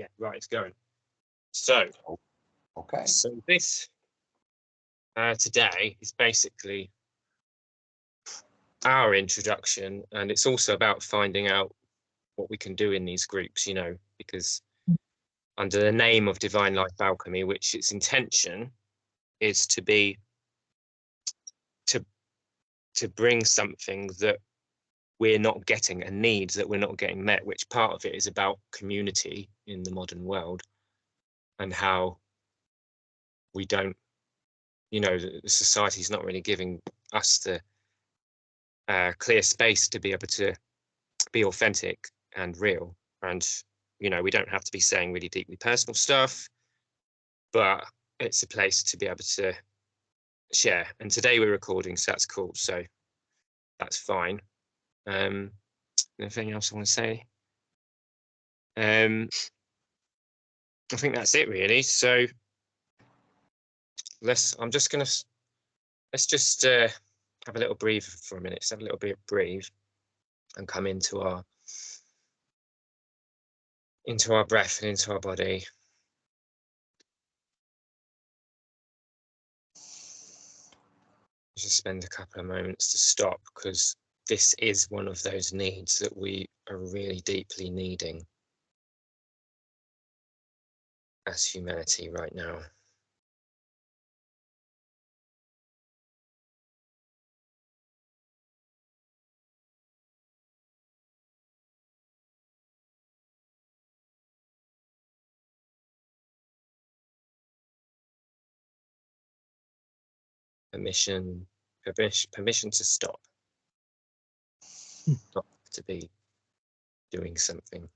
Yeah, right, it's going. So, Okay. So this today is basically our introduction, and it's also about finding out what we can do in these groups, you know, because under the name of Divine Life Alchemy, which its intention is to be to bring something that we're not getting, and needs that we're not getting met, which part of it is about community in the modern world, and how we don't, you know, the society's not really giving us the clear space to be able to be authentic and real. And, you know, we don't have to be saying really deeply personal stuff, but it's a place to be able to share. And today we're recording, so that's cool. So that's fine. Anything else I want to say? I think that's it really. So let's just have a little breathe for a minute. Let's have a little bit of breathe and come into our breath and into our body. Just spend a couple of moments to stop, because this is one of those needs that we are really deeply needing as humanity right now. Permission to stop. Not to be doing something.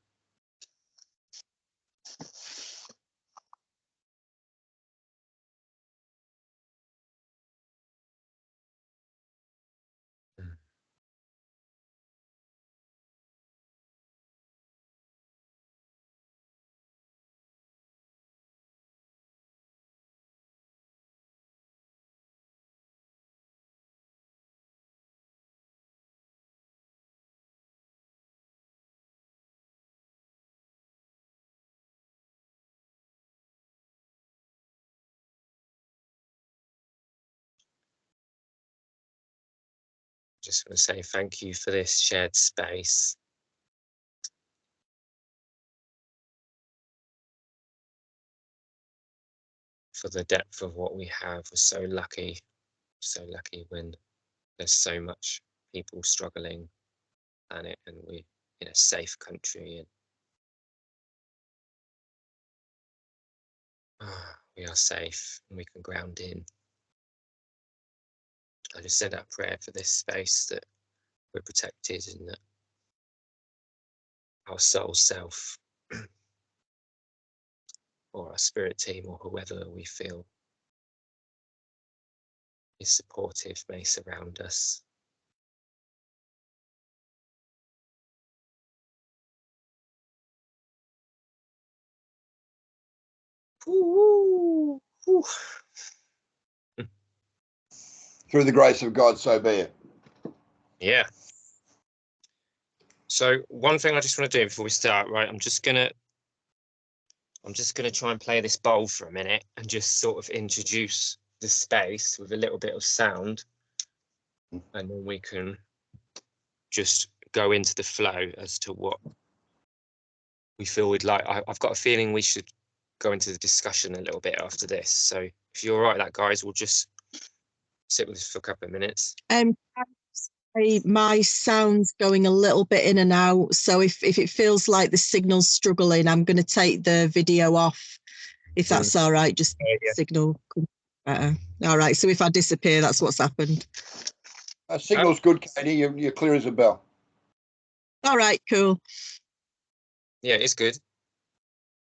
Just want to say thank you for this shared space. For the depth of what we have. We're so lucky when there's so much people struggling on it, and we're in a safe country, and we are safe and we can ground in. I just said that prayer for this space, that we're protected and that our soul self or our spirit team or whoever we feel is supportive may surround us. Ooh, ooh. Through the grace of God, so be it. Yeah. So one thing I just want to do before we start, right? I'm just gonna try and play this bowl for a minute and just sort of introduce the space with a little bit of sound, and then we can just go into the flow as to what we feel we'd like. I've got a feeling we should go into the discussion a little bit after this. So if you're all right with that, guys, we'll just sit with this for a couple of minutes. My sound's going a little bit in and out, so if it feels like the signal's struggling, I'm going to take the video off, if that's all right. Just yeah. Signal better. All right, so if I disappear, that's what's happened. Signal's good, Katie. You're clear as a bell. All right, cool. Yeah, it's good.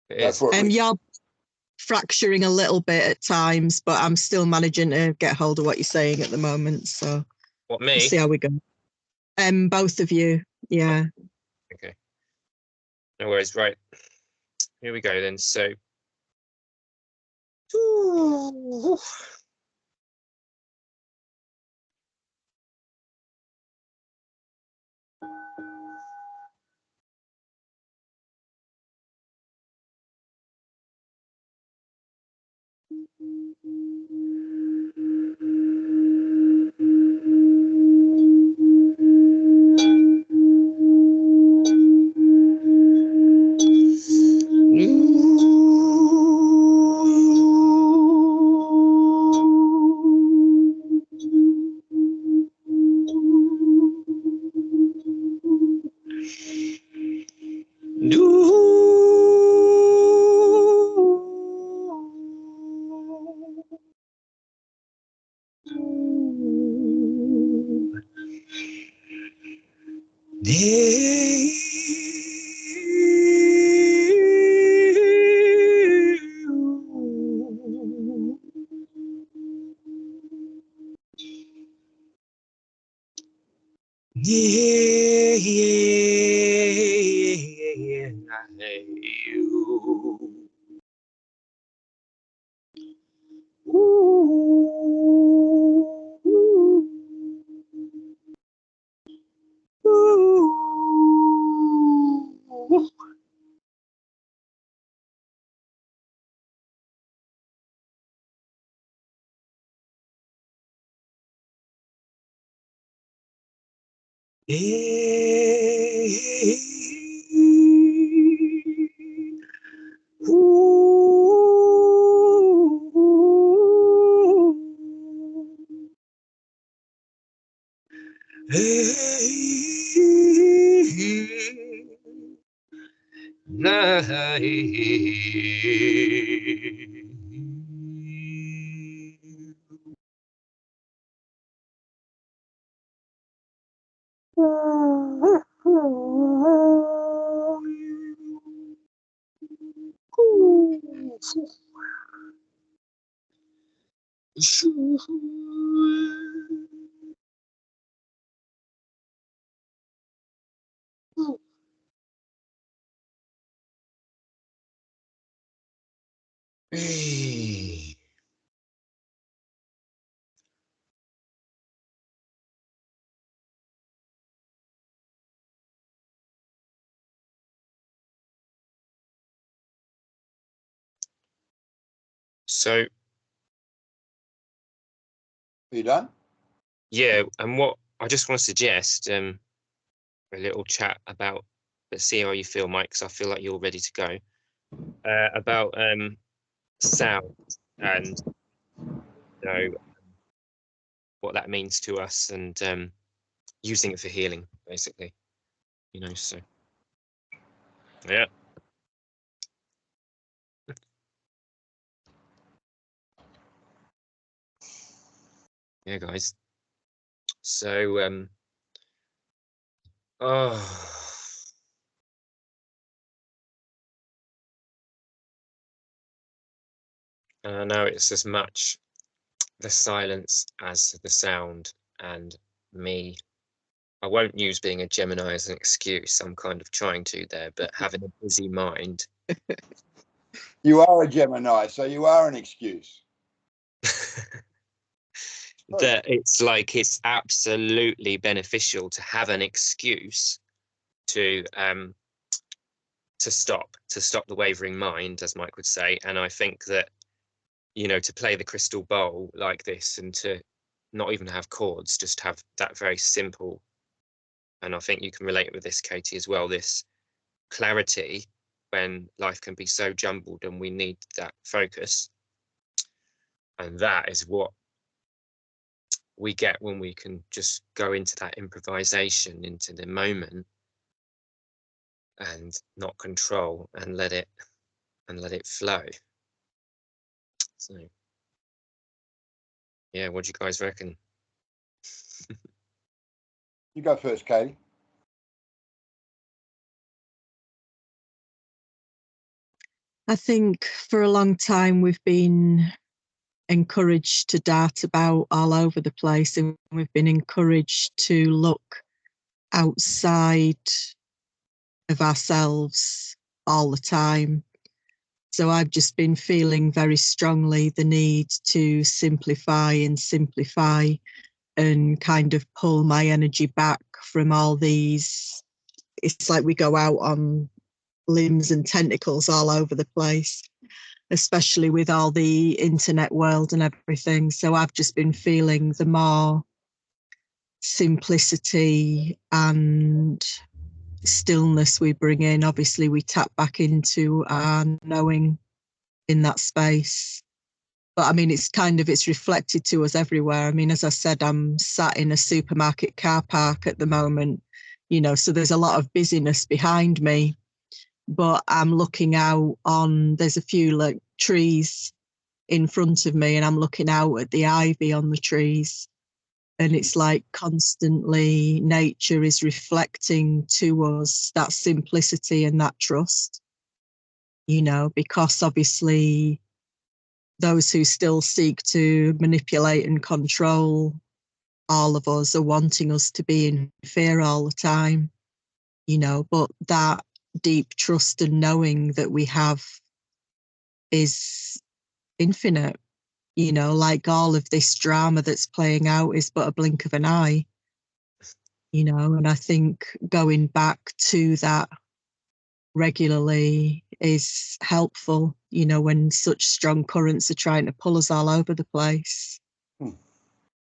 It is. You're fracturing a little bit at times, but I'm still managing to get hold of what you're saying at the moment. So What, me? we'll see how we go. Both of you. Yeah. Okay. No worries. Right. Here we go then. So. Ooh. So, Are you done? yeah, and what I just want to suggest a little chat about, let's see how you feel, Mike, because I feel like you're ready to go, about sound and, you know, what that means to us, and using it for healing, basically, you know. So yeah. Yeah, guys. So I know it's as much the silence as the sound, and me. I won't use being a Gemini as an excuse. I'm kind of trying to there, but having a busy mind. You are a Gemini, so you are an excuse. That it's like it's absolutely beneficial to have an excuse to stop the wavering mind, as Mike would say. And I think that, you know, to play the crystal bowl like this, and to not even have chords, just have that very simple, and I think you can relate with this, Katie, as well, this clarity when life can be so jumbled and we need that focus. And that is what we get when we can just go into that improvisation, into the moment, and not control, and let it flow. So yeah, what do you guys reckon? You go first, Katie. I think for a long time we've been encouraged to dart about all over the place, and we've been encouraged to look outside of ourselves all the time. So I've just been feeling very strongly the need to simplify and kind of pull my energy back from all these. It's like we go out on limbs and tentacles all over the place, especially with all the internet world and everything. So I've just been feeling the more simplicity and stillness we bring in. Obviously, we tap back into our knowing in that space. But I mean, it's reflected to us everywhere. I mean, as I said, I'm sat in a supermarket car park at the moment, you know, so there's a lot of busyness behind me. but I'm looking out on, there's a few like trees in front of me, and I'm looking out at the ivy on the trees. And it's like constantly nature is reflecting to us that simplicity and that trust, you know, because obviously those who still seek to manipulate and control all of us are wanting us to be in fear all the time, you know, but that deep trust and knowing that we have is infinite. You know, like all of this drama that's playing out is but a blink of an eye, you know, and I think going back to that regularly is helpful, you know, when such strong currents are trying to pull us all over the place.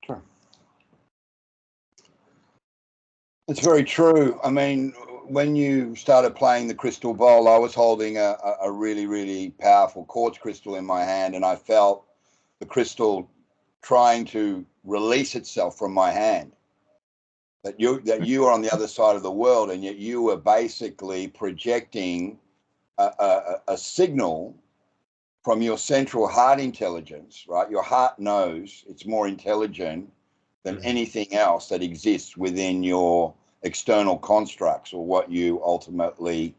Sure. It's very true. I mean, when you started playing the crystal bowl, I was holding a really, really powerful quartz crystal in my hand, and I felt the crystal trying to release itself from my hand. That you are on the other side of the world, and yet you were basically projecting a signal from your central heart intelligence, right? Your heart knows it's more intelligent than anything else that exists within your external constructs or what you ultimately,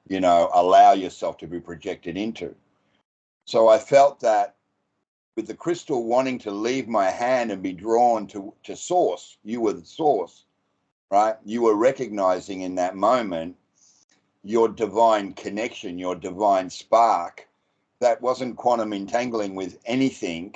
you know, allow yourself to be projected into. So I felt that with the crystal wanting to leave my hand and be drawn to source, you were the source, right? You were recognizing in that moment your divine connection, your divine spark that wasn't quantum entangling with anything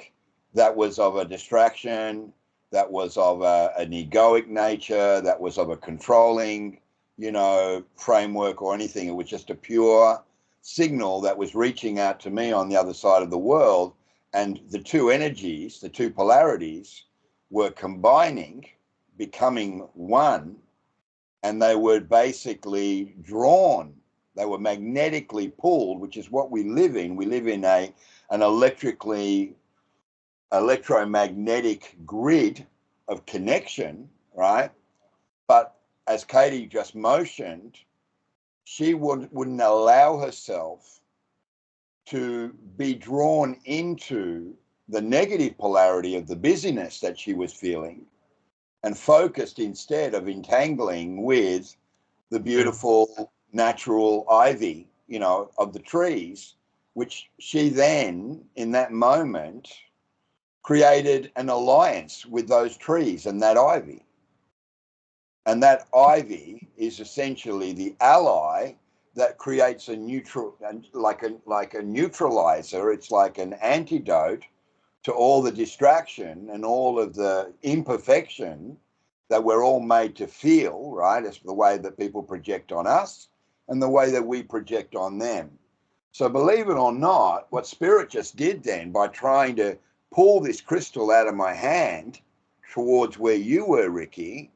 that was of a distraction, that was of an egoic nature, that was of a controlling, you know, framework or anything. It was just a pure signal that was reaching out to me on the other side of the world. And the two energies, the two polarities were combining, becoming one, and they were basically drawn. They were magnetically pulled, which is what we live in. We live in an electromagnetic grid of connection, right? But as Katie just motioned, she wouldn't allow herself to be drawn into the negative polarity of the busyness that she was feeling, and focused instead of entangling with the beautiful natural ivy, you know, of the trees, which she then, in that moment, created an alliance with those trees and that ivy. And that ivy is essentially the ally that creates a neutral, like a neutralizer. It's like an antidote to all the distraction and all of the imperfection that we're all made to feel, right? It's the way that people project on us and the way that we project on them. So believe it or not, what Spirit just did then by trying to pull this crystal out of my hand towards where you were, Riki,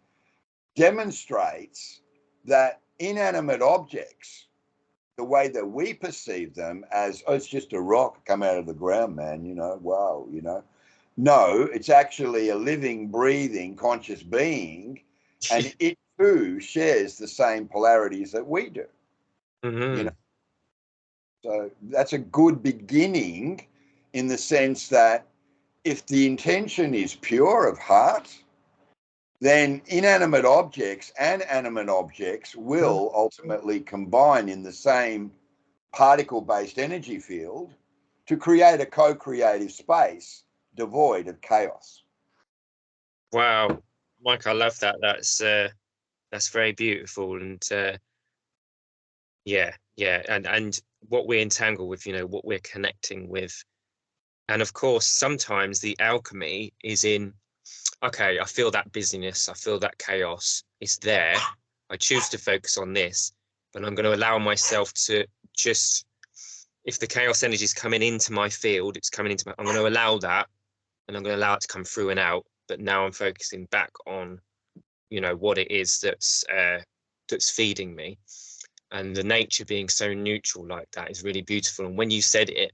demonstrates that inanimate objects, the way that we perceive them as, oh, it's just a rock come out of the ground, man, you know, wow, you know. No, it's actually a living, breathing, conscious being, and it too shares the same polarities that we do. You know, so that's a good beginning in the sense that if the intention is pure of heart, then inanimate objects and animate objects will ultimately combine in the same particle-based energy field to create a co-creative space devoid of chaos. Wow, Mike, I love that. That's very beautiful, and yeah, and what we entangle with, you know, what we're connecting with, and of course, sometimes the alchemy is in, okay, I feel that busyness, I feel that chaos, it's there. I choose to focus on this, but I'm going to allow myself to just, if the chaos energy is coming into my field, it's coming into my, I'm going to allow that, and I'm going to allow it to come through and out. But now I'm focusing back on, you know, what it is that's feeding me, and the nature being so neutral like that is really beautiful. And when you said it,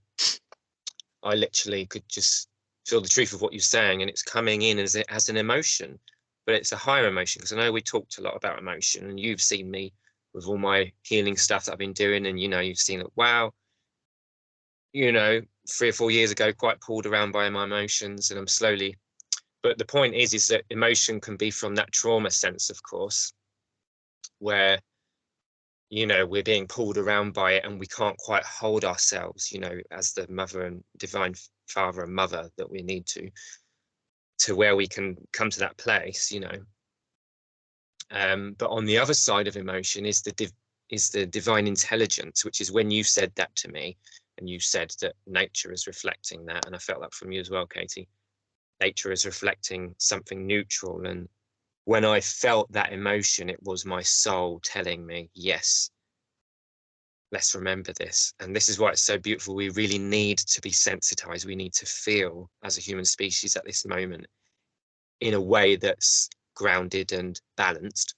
I literally could just feel the truth of what you're saying, and it's coming in as an emotion, but it's a higher emotion, because I know we talked a lot about emotion, and you've seen me with all my healing stuff that I've been doing. And, you know, you've seen it, wow, you know, 3 or 4 years ago, quite pulled around by my emotions, and I'm slowly, but the point is that emotion can be from that trauma sense, of course, where, you know, we're being pulled around by it and we can't quite hold ourselves, you know, as the mother and divine father and mother that we need to where we can come to that place, you know. But on the other side of emotion is the divine intelligence, which is when you said that to me, and you said that nature is reflecting that, and I felt that from you as well, Katie. Nature is reflecting something neutral, and when I felt that emotion, it was my soul telling me, yes, let's remember this. And this is why it's so beautiful. We really need to be sensitized. We need to feel as a human species at this moment in a way that's grounded and balanced,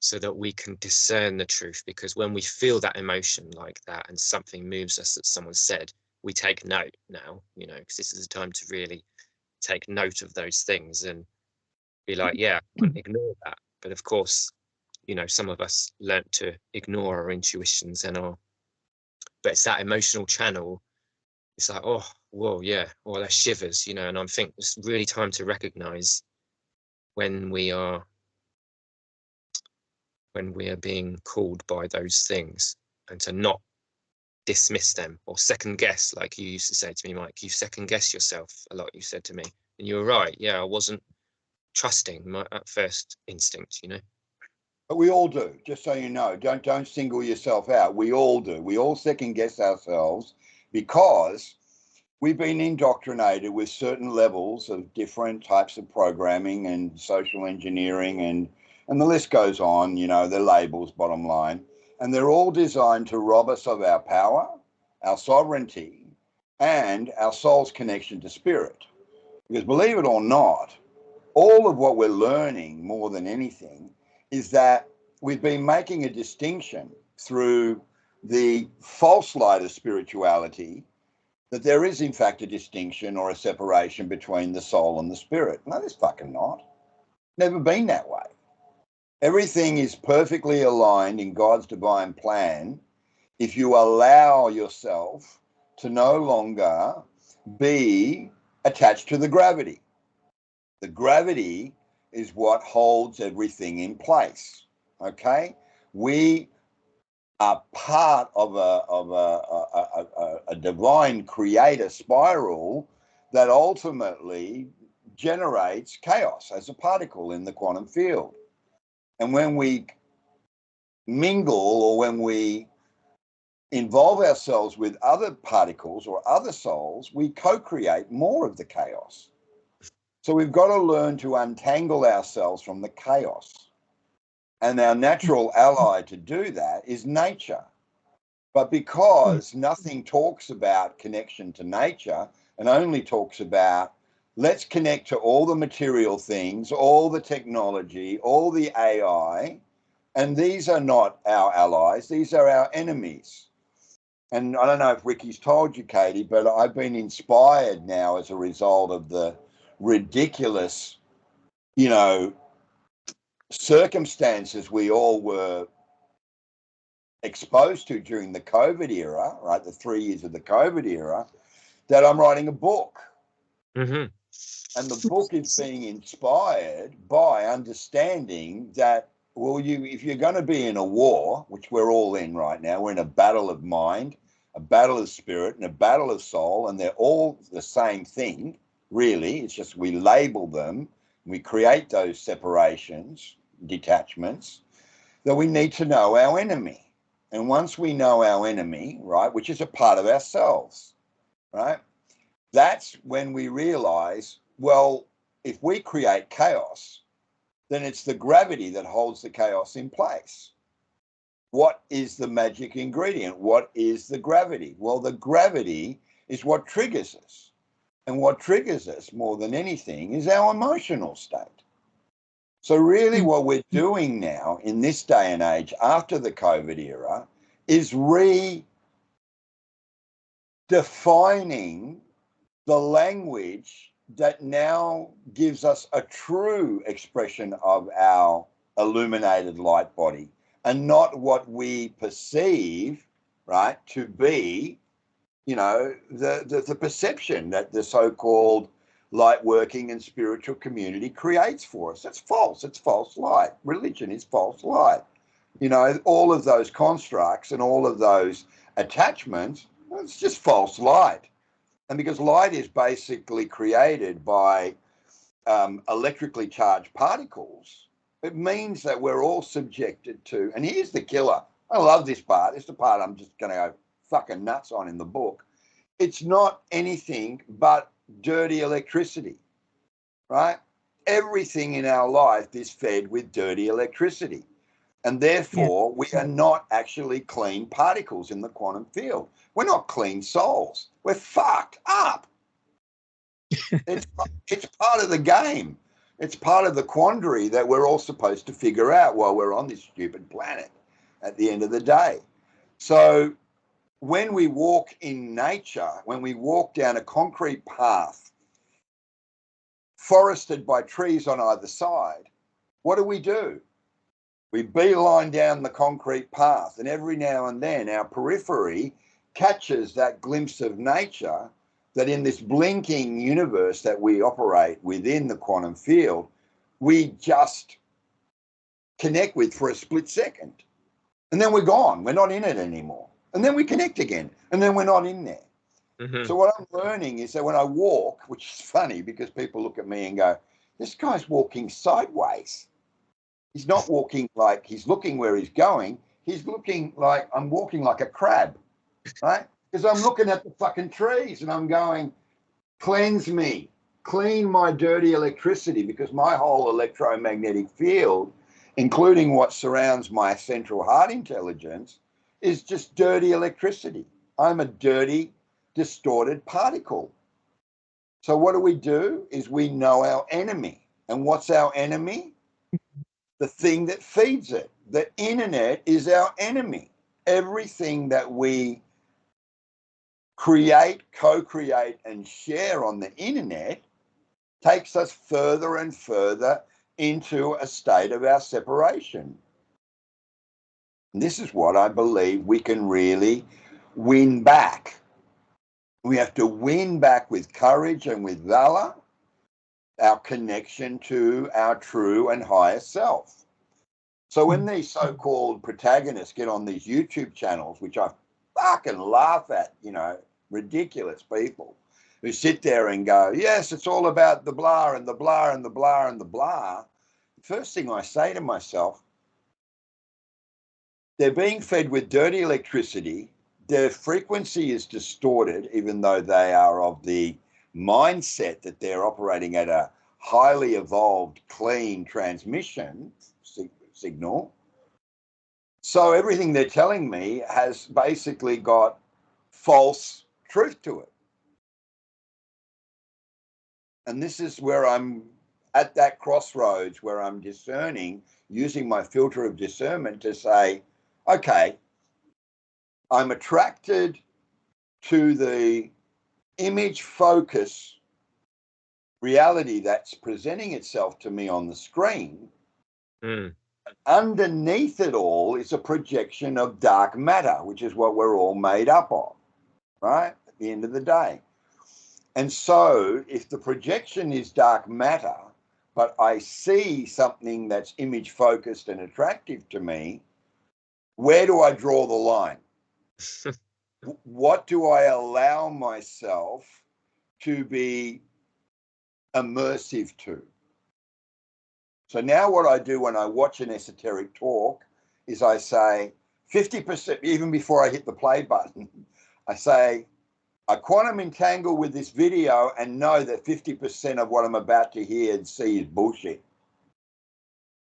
so that we can discern the truth. Because when we feel that emotion like that and something moves us that someone said, we take note now, you know, because this is a time to really take note of those things and be like, yeah, ignore that. But of course, you know, some of us learnt to ignore our intuitions and but it's that emotional channel. It's like, oh, whoa, yeah, or that shivers, you know. And I think it's really time to recognize when we are being called by those things, and to not dismiss them or second guess, like you used to say to me, Mike. You second guess yourself a lot, you said to me, and you were right. Yeah, I wasn't trusting my first instinct, you know. But we all do, just so you know. Don't single yourself out. We all do. We all second guess ourselves because we've been indoctrinated with certain levels of different types of programming and social engineering, and the list goes on, you know, they're labels, bottom line. And they're all designed to rob us of our power, our sovereignty, and our soul's connection to spirit. Because believe it or not, all of what we're learning more than anything is that we've been making a distinction through the false light of spirituality, that there is in fact a distinction or a separation between the soul and the spirit. No, there's fucking not. Never been that way. Everything is perfectly aligned in God's divine plan if you allow yourself to no longer be attached to the gravity. The gravity is what holds everything in place. Okay? We are part of a divine creator spiral that ultimately generates chaos as a particle in the quantum field. And when we mingle, or when we involve ourselves with other particles or other souls, we co-create more of the chaos. So we've got to learn to untangle ourselves from the chaos. And our natural ally to do that is nature. But because nothing talks about connection to nature and only talks about let's connect to all the material things, all the technology, all the AI, and these are not our allies, these are our enemies. And I don't know if Riki's told you, Katie, but I've been inspired now as a result of the ridiculous, you know, circumstances we all were exposed to during the COVID era, right? The 3 years of the COVID era, that I'm writing a book. Mm-hmm. And the book is being inspired by understanding that, well, if you're going to be in a war, which we're all in right now, we're in a battle of mind, a battle of spirit, and a battle of soul, and they're all the same thing, really. It's just we label them, we create those separations, detachments, that we need to know our enemy. And once we know our enemy, right, which is a part of ourselves, right, that's when we realize, well, if we create chaos, then it's the gravity that holds the chaos in place. What is the magic ingredient? What is the gravity? Well, the gravity is what triggers us. And what triggers us more than anything is our emotional state. So really what we're doing now in this day and age after the COVID era is redefining the language that now gives us a true expression of our illuminated light body, and not what we perceive, right, to be, you know, the perception that the so-called light working and spiritual community creates for us. That's false. It's false light. Religion is false light. You know, all of those constructs and all of those attachments, it's just false light. And because light is basically created by electrically charged particles, it means that we're all subjected to, and here's the killer. I love this part. It's the part I'm just going to go fucking nuts on in the book. It's not anything but dirty electricity, right? Everything in our life is fed with dirty electricity. And therefore, we are not actually clean particles in the quantum field. We're not clean souls. We're fucked up. It's part of the game. It's part of the quandary that we're all supposed to figure out while we're on this stupid planet at the end of the day. So when we walk in nature, when we walk down a concrete path, forested by trees on either side, what do? We beeline down the concrete path, and every now and then our periphery catches that glimpse of nature that in this blinking universe that we operate within the quantum field, we just connect with for a split second. And then we're gone. We're not in it anymore. And then we connect again, and then we're not in there. Mm-hmm. So what I'm learning is that when I walk, which is funny because people look at me and go, this guy's walking sideways. He's not walking like he's looking where he's going. He's looking like I'm walking like a crab, right? Because I'm looking at the fucking trees and I'm going, cleanse me, clean my dirty electricity, because my whole electromagnetic field, including what surrounds my central heart intelligence, is just dirty electricity. I'm a dirty, distorted particle. So what do? Is we know our enemy. And what's our enemy? The thing that feeds it. The internet is our enemy. Everything that we create, co-create, and share on the internet takes us further and further into a state of our separation. And this is what I believe we can really win back. We have to win back with courage and with valor our connection to our true and higher self. So when these so-called protagonists get on these YouTube channels, which I fucking laugh at, you know, ridiculous people who sit there and go, yes, it's all about the blah and the blah and the blah and the blah. The first thing I say to myself, they're being fed with dirty electricity. Their frequency is distorted, even though they are of the mindset that they're operating at a highly evolved, clean transmission signal. So everything they're telling me has basically got false truth to it. And this is where I'm at that crossroads where I'm discerning, using my filter of discernment to say, okay, I'm attracted to the image focus reality that's presenting itself to me on the screen. Underneath it all is a projection of dark matter, which is what we're all made up of, right? At the end of the day. And so if the projection is dark matter, but I see something that's image focused and attractive to me, where do I draw the line? What do I allow myself to be immersive to? So now what I do when I watch an esoteric talk is I say 50%, even before I hit the play button, I say, I quantum entangle with this video and know that 50% of what I'm about to hear and see is bullshit.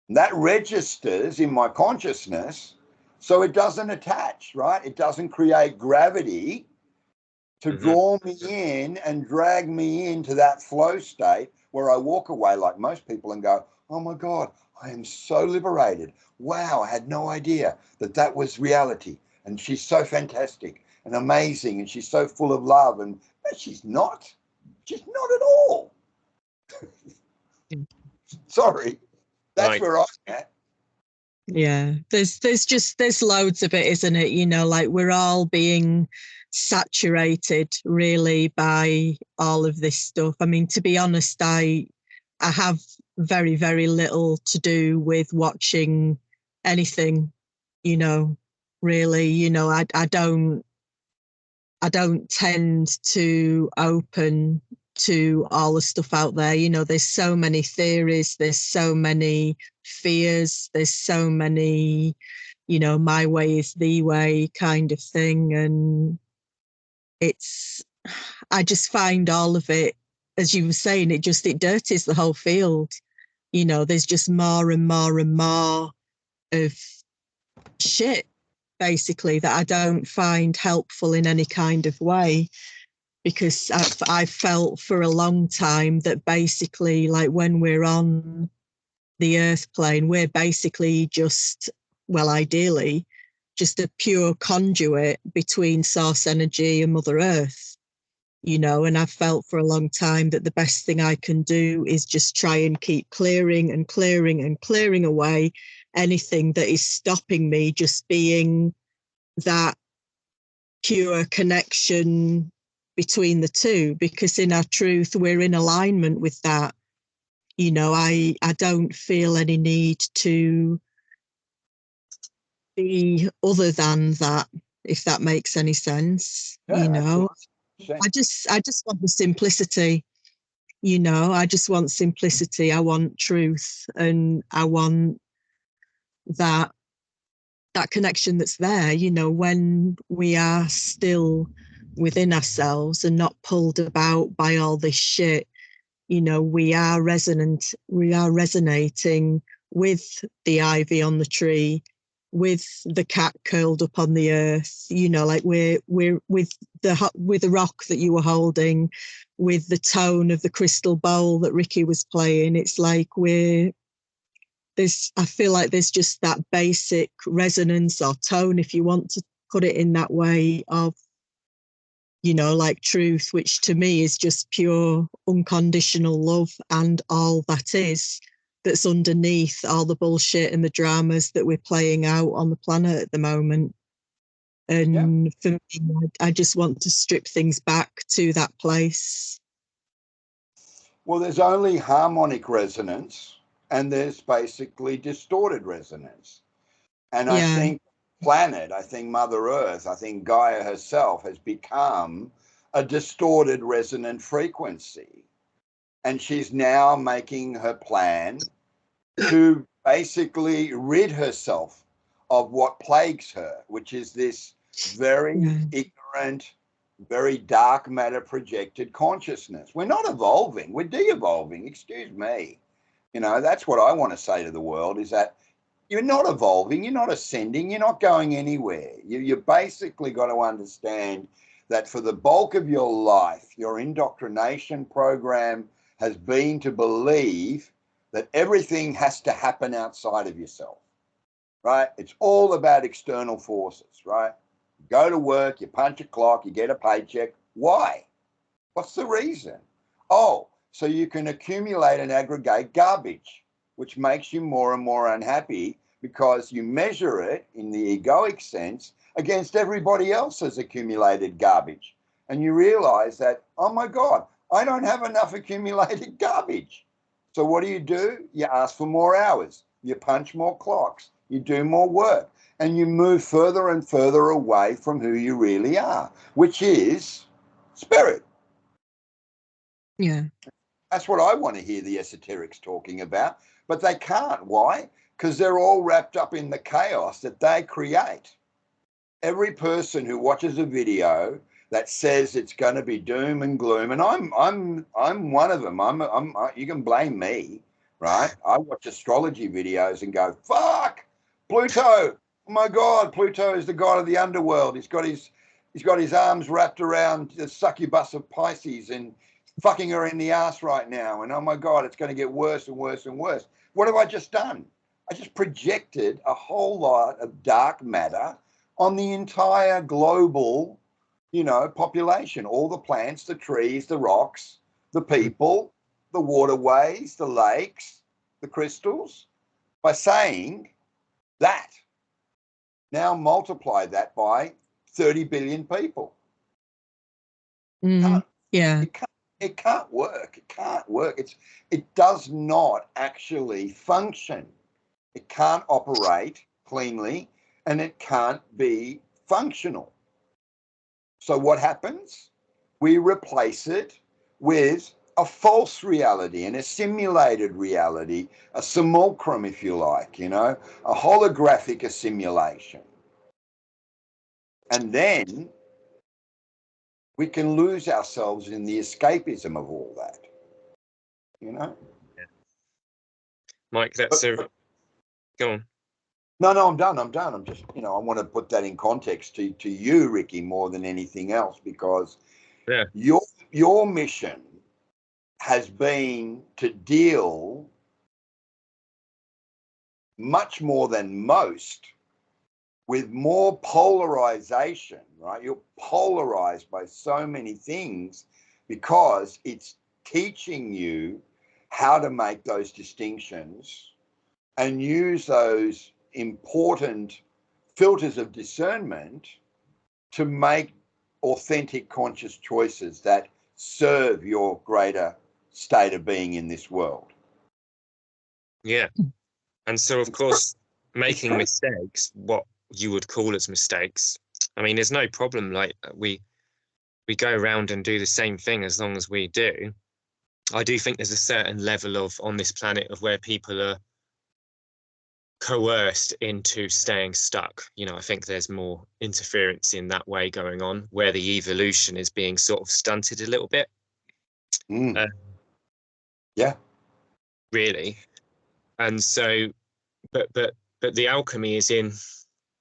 And that registers in my consciousness so it doesn't attach, right? It doesn't create gravity to draw me in and drag me into that flow state where I walk away like most people and go, oh my God, I am so liberated. Wow, I had no idea that that was reality. And she's so fantastic and amazing, and she's so full of love. And she's not. She's not at all. Sorry. That's right. Where I'm at. Yeah, there's loads of it, isn't it? You know, like we're all being saturated really by all of this stuff. I mean, to be honest, I have very, very little to do with watching anything, you know, really. You know, I don't tend to open to all the stuff out there. You know, there's so many theories, there's so many fears, there's so many, you know, my way is the way kind of thing. And I just find all of it, as you were saying, it dirties the whole field. You know, there's just more and more and more of shit, basically, that I don't find helpful in any kind of way. Because I've felt for a long time that basically, like when we're on the earth plane, we're basically just, well, ideally, just a pure conduit between source energy and Mother Earth, you know. And I've felt for a long time that the best thing I can do is just try and keep clearing and clearing and clearing away anything that is stopping me just being that pure connection between the two, because in our truth we're in alignment with that. You know, I don't feel any need to be other than that, if that makes any sense. Yeah, You know, absolutely. I just want the simplicity. You know, I just want simplicity. I want truth, and I want that connection that's there, you know, when we are still within ourselves and not pulled about by all this shit. You know, we are resonating with the ivy on the tree, with the cat curled up on the earth, you know, like we're with the rock that you were holding, with the tone of the crystal bowl that Riki was playing. It's like I feel like there's just that basic resonance or tone, if you want to put it in that way, of, you know, like truth, which to me is just pure unconditional love and all that is, that's underneath all the bullshit and the dramas that we're playing out on the planet at the moment. And for me, I just want to strip things back to that place. Well, there's only harmonic resonance and there's basically distorted resonance. And I think I think Mother Earth, I think Gaia herself has become a distorted resonant frequency. And she's now making her plan to basically rid herself of what plagues her, which is this very ignorant, very dark matter projected consciousness. We're not evolving, we're de-evolving, excuse me. You know, that's what I want to say to the world, is that you're not evolving, you're not ascending, you're not going anywhere. You basically got to understand that for the bulk of your life, your indoctrination program has been to believe that everything has to happen outside of yourself, right? It's all about external forces, right? You go to work, you punch a clock, you get a paycheck. Why? What's the reason? Oh, so you can accumulate and aggregate garbage, which makes you more and more unhappy because you measure it in the egoic sense against everybody else's accumulated garbage. And you realize that, oh my God, I don't have enough accumulated garbage. So what do? You ask for more hours, you punch more clocks, you do more work, and you move further and further away from who you really are, which is spirit. Yeah. That's what I want to hear the esoterics talking about, but they can't. Why? Because they're all wrapped up in the chaos that they create. Every person who watches a video that says it's going to be doom and gloom, and I'm one of them. You can blame me, right? I watch astrology videos and go, fuck, Pluto. Oh my God, Pluto is the god of the underworld. He's got his arms wrapped around the succubus of Pisces and fucking her in the ass right now. And oh my God, it's going to get worse and worse and worse. What have I just done? I just projected a whole lot of dark matter on the entire global, you know, population, all the plants, the trees, the rocks, the people, the waterways, the lakes, the crystals, by saying That. Now multiply that by 30 billion people. Yeah. It can't work. It can't work. It does not actually function. It can't operate cleanly, and it can't be functional. So what happens? We replace it with a false reality and a simulated reality, a simulacrum, if you like, you know, a holographic assimilation. And then we can lose ourselves in the escapism of all that, you know? Yeah. Mike, that's go on. No, I'm done. I'm just, you know, I want to put that in context to you, Riki, more than anything else, because Yeah. your mission has been to deal much more than most with more polarization, right? You're polarized by so many things because it's teaching you how to make those distinctions and use those important filters of discernment to make authentic conscious choices that serve your greater state of being in this world. Yeah. And so, of course, making mistakes, what you would call as mistakes, I mean, there's no problem. Like we go around and do the same thing as long as we do. I do think there's a certain level of on this planet of where people are coerced into staying stuck. You know, I think there's more interference in that way going on, where the evolution is being sort of stunted a little bit. Yeah, really. And so, but the alchemy is in,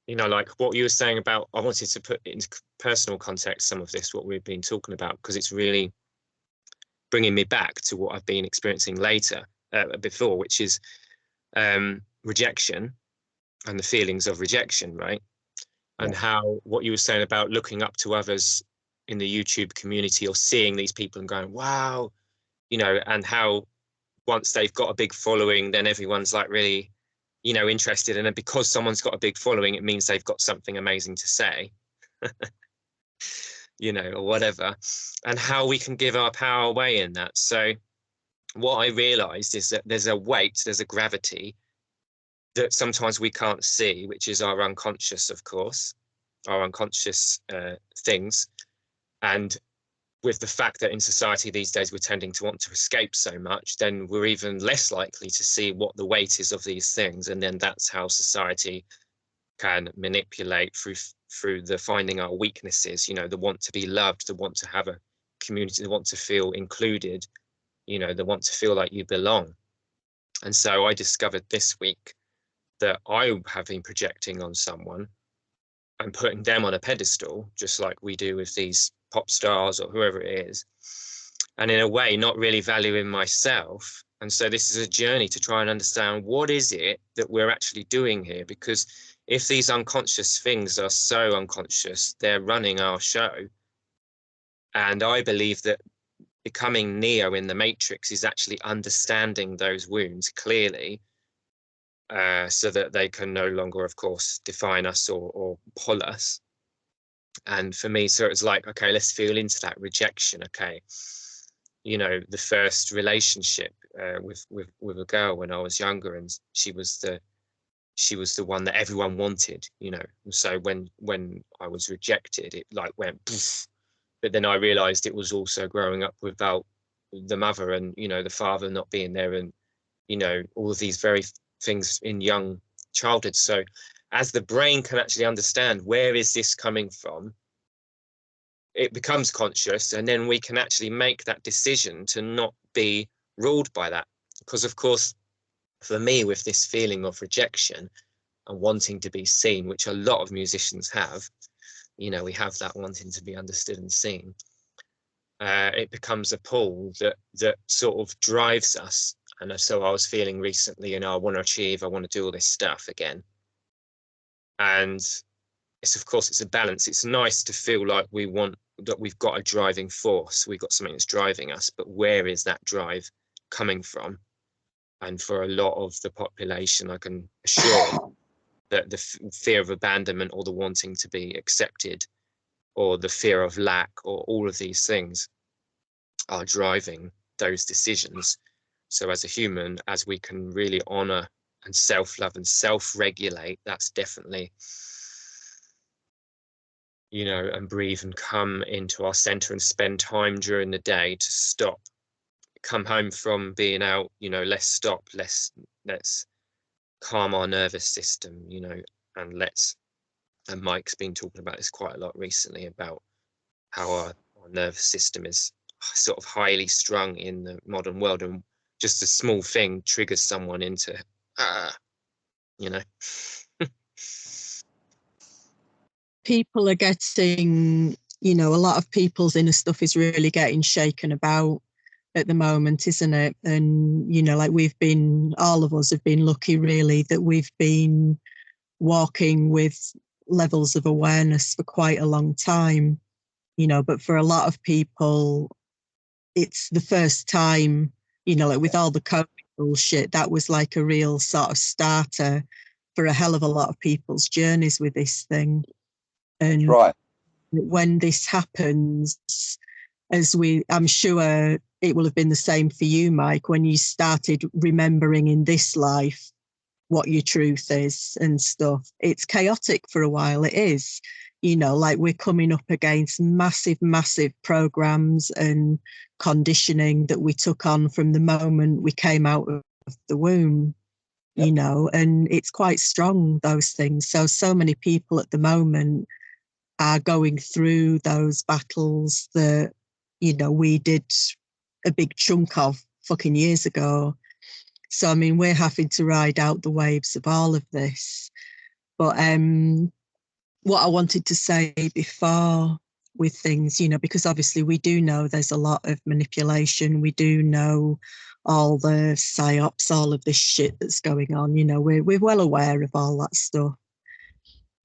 you know, like what you were saying about, I wanted to put into personal context some of this, what we've been talking about, because it's really bringing me back to what I've been experiencing before, which is rejection and the feelings of rejection, right? And how what you were saying about looking up to others in the YouTube community or seeing these people and going, wow, you know, and how once they've got a big following, then everyone's like really, you know, interested. And then because someone's got a big following, it means they've got something amazing to say, you know, or whatever, and how we can give our power away in that. So what I realized is that there's a weight, there's a gravity that sometimes we can't see, which is our unconscious, of course, our unconscious things. And with the fact that in society these days we're tending to want to escape so much, then we're even less likely to see what the weight is of these things. And then that's how society can manipulate through the finding our weaknesses, you know, the want to be loved, the want to have a community, the want to feel included, you know, the want to feel like you belong. And so I discovered this week that I have been projecting on someone and putting them on a pedestal, just like we do with these pop stars or whoever it is, and in a way not really valuing myself. And so this is a journey to try and understand what is it that we're actually doing here, because if these unconscious things are so unconscious, they're running our show. And I believe that becoming Neo in the Matrix is actually understanding those wounds clearly, so that they can no longer, of course, define us or pull us. And for me, so it's like, okay, let's feel into that rejection. Okay, you know, the first relationship with a girl when I was younger, and she was the one that everyone wanted, you know. So when I was rejected, it like went poof. But then I realized it was also growing up without the mother, and you know, the father not being there, and you know, all of these very things in young childhood. So as the brain can actually understand where is this coming from, it becomes conscious, and then we can actually make that decision to not be ruled by that. Because of course, for me, with this feeling of rejection and wanting to be seen, which a lot of musicians have, you know, we have that wanting to be understood and seen, it becomes a pull that sort of drives us. And so I was feeling recently, you know, I want to achieve, I want to do all this stuff again. And it's, of course, it's a balance. It's nice to feel like we want, that we've got a driving force, we've got something that's driving us, but where is that drive coming from? And for a lot of the population, I can assure the fear of abandonment, or the wanting to be accepted, or the fear of lack, or all of these things are driving those decisions. So as a human, as we can really honor and self-love and self-regulate, that's definitely, you know, and breathe and come into our center and spend time during the day to stop, come home from being out, you know, let's calm our nervous system, you know, and and Mike's been talking about this quite a lot recently, about how our nervous system is sort of highly strung in the modern world, and just a small thing triggers someone into, you know. People are getting, you know, a lot of people's inner stuff is really getting shaken about at the moment, isn't it? And, you know, like all of us have been lucky really that we've been walking with levels of awareness for quite a long time, you know, but for a lot of people, it's the first time, you know, like with all the COVID bullshit, that was like a real sort of starter for a hell of a lot of people's journeys with this thing. And that's right. when this happens, I'm sure it will have been the same for you, Mike, when you started remembering in this life what your truth is and stuff. It's chaotic for a while. It is, you know, like we're coming up against massive programs and conditioning that we took on from the moment we came out of the womb, you know, and it's quite strong, those things. So many people at the moment are going through those battles that, you know, we did a big chunk of fucking years ago. So, I mean, we're having to ride out the waves of all of this. But what I wanted to say before with things, you know, because obviously we do know there's a lot of manipulation. We do know all the psyops, all of this shit that's going on. You know, we're well aware of all that stuff.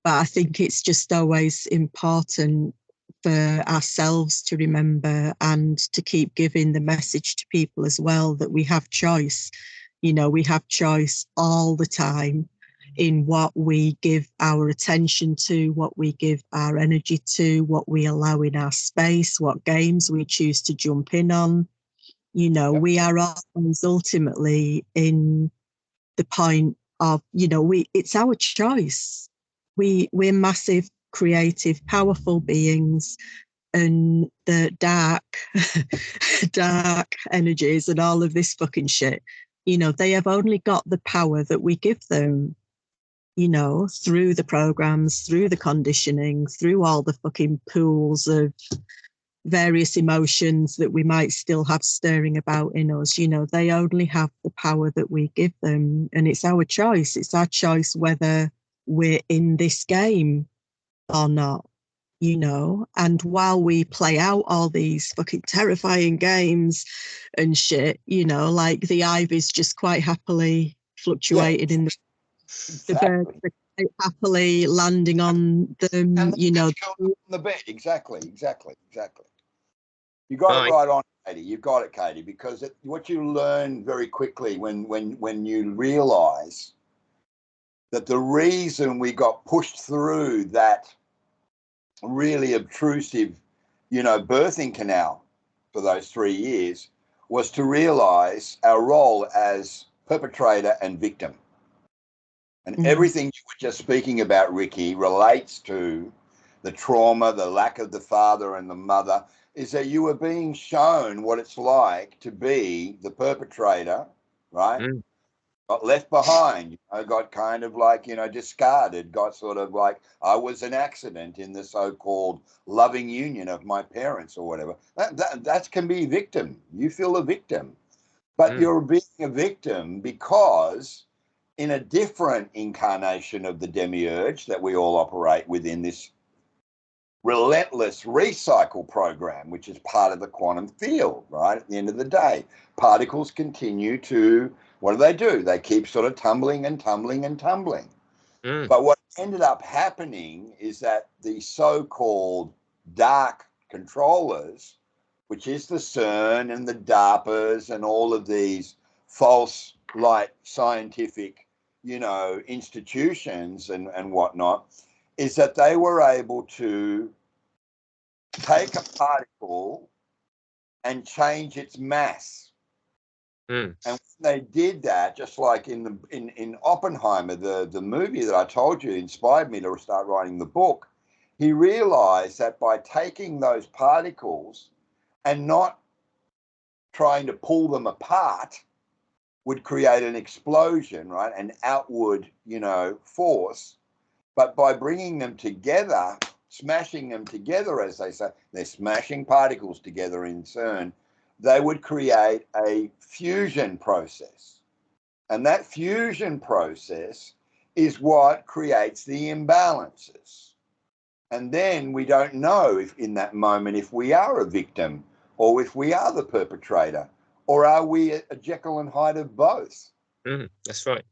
But I think it's just always important for ourselves to remember and to keep giving the message to people as well that we have choice. You know, we have choice all the time in what we give our attention to, what we give our energy to, what we allow in our space, what games we choose to jump in on. You know, we are always ultimately in the point of, you know, it's our choice. We're massive, creative, powerful beings, and the dark energies and all of this fucking shit, you know, they have only got the power that we give them, you know, through the programs, through the conditioning, through all the fucking pools of various emotions that we might still have stirring about in us. You know, they only have the power that we give them, and it's our choice. It's our choice whether we're in this game or not, you know. And while we play out all these fucking terrifying games and shit, you know, like the ivy's just quite happily fluctuated in the birds are quite happily landing on them, And you know. on the bed. Exactly. You got it right on, Katie. You've got it, Katie, because what you learn very quickly when you realize that the reason we got pushed through that really obtrusive, you know, birthing canal for those 3 years was to realize our role as perpetrator and victim. And everything you were just speaking about, Riki, relates to the trauma, the lack of the father and the mother, is that you were being shown what it's like to be the perpetrator, right? Got left behind, you know, got kind of like, you know, discarded, got sort of like, I was an accident in the so-called loving union of my parents or whatever. That can be victim. You feel a victim. But you're being a victim because in a different incarnation of the demiurge that we all operate within, this relentless recycle program, which is part of the quantum field, right? At the end of the day, particles continue to, what do? They keep sort of tumbling and tumbling and tumbling. But what ended up happening is that the so-called dark controllers, which is the CERN and the DARPAs and all of these false light scientific you know, institutions and whatnot, is that they were able to take a particle and change its mass. Mm. And when they did that, just like in Oppenheimer, the movie that I told you inspired me to start writing the book, he realized that by taking those particles and not trying to pull them apart would create an explosion, right? An outward, you know, force. But by bringing them together, smashing them together, as they say, they're smashing particles together in CERN, they would create a fusion process. And that fusion process is what creates the imbalances. And then we don't know if in that moment if we are a victim or if we are the perpetrator, or are we a Jekyll and Hyde of both? That's right.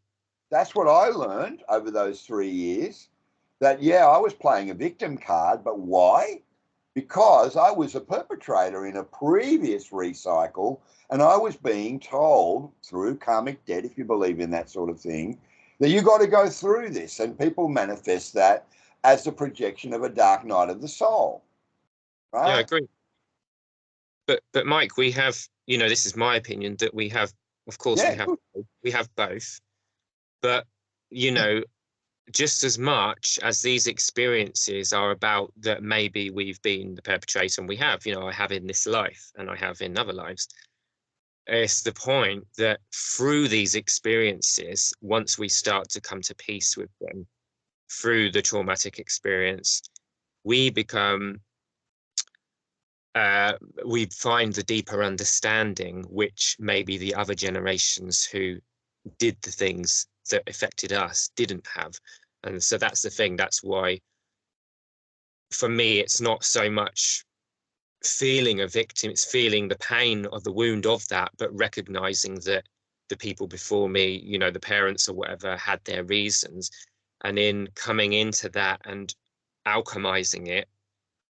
That's what I learned over those 3 years, that, yeah, I was playing a victim card, but why? Because I was a perpetrator in a previous recycle, and I was being told through karmic debt, if you believe in that sort of thing, that you got to go through this, and people manifest that as the projection of a dark night of the soul. Right? Yeah, I agree. But Mike, we have, you know, this is my opinion, that we have, of course, Yeah, we have both. But, you know, just as much as these experiences are about that maybe we've been the perpetrator, and we have, you know, I have in this life and I have in other lives. It's the point that through these experiences, once we start to come to peace with them, through the traumatic experience, we become, we find the deeper understanding, which maybe the other generations who did the things that affected us didn't have. And so that's the thing. That's why, for me, it's not so much feeling a victim, it's feeling the pain of the wound of that, but recognizing that the people before me, you know, the parents or whatever, had their reasons. And in coming into that and alchemizing it,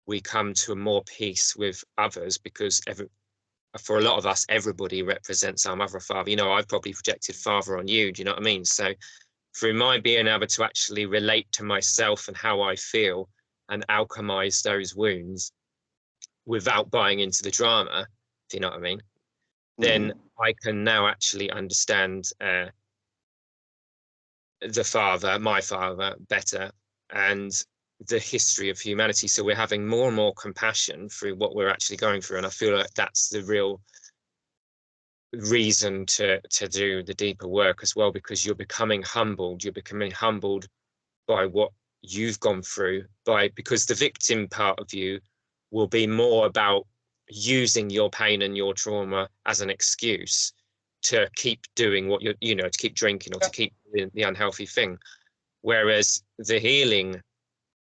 we come to more peace with others, because for a lot of us, everybody represents our mother or father. You know, I've probably projected father on you. Do you know what I mean? So through my being able to actually relate to myself and how I feel and alchemize those wounds without buying into the drama, do you know what I mean? Then I can now actually understand my father better, and the history of humanity. So we're having more and more compassion through what we're actually going through. And I feel like that's the real reason to do the deeper work as well, because you're becoming humbled. You're becoming humbled by what you've gone through, because the victim part of you will be more about using your pain and your trauma as an excuse to keep doing what you're, you know, to keep drinking or to keep doing the unhealthy thing. Whereas the healing,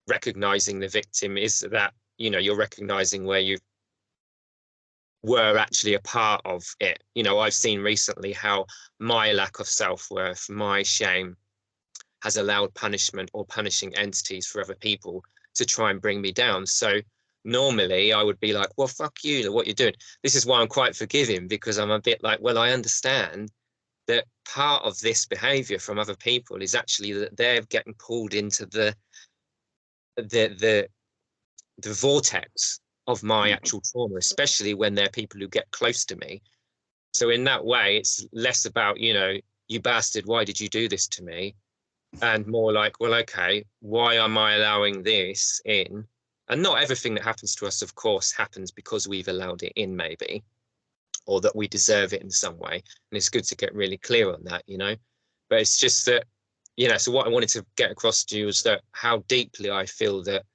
recognizing the victim, is that, you know, you're recognizing where you were actually a part of it. You know, I've seen recently how my lack of self-worth, my shame, has allowed punishment or punishing entities for other people to try and bring me down. So normally I would be like, well, fuck you, what you're doing. This is why I'm quite forgiving, because I'm a bit like, well, I understand that part of this behavior from other people is actually that they're getting pulled into the vortex of my actual trauma, especially when they're people who get close to me. So in that way, it's less about, you know, you bastard, why did you do this to me? And more like, well, okay, why am I allowing this in? And not everything that happens to us, of course, happens because we've allowed it in, maybe, or that we deserve it in some way. And it's good to get really clear on that, you know. But it's just that, you know, so what I wanted to get across to you is that how deeply I feel that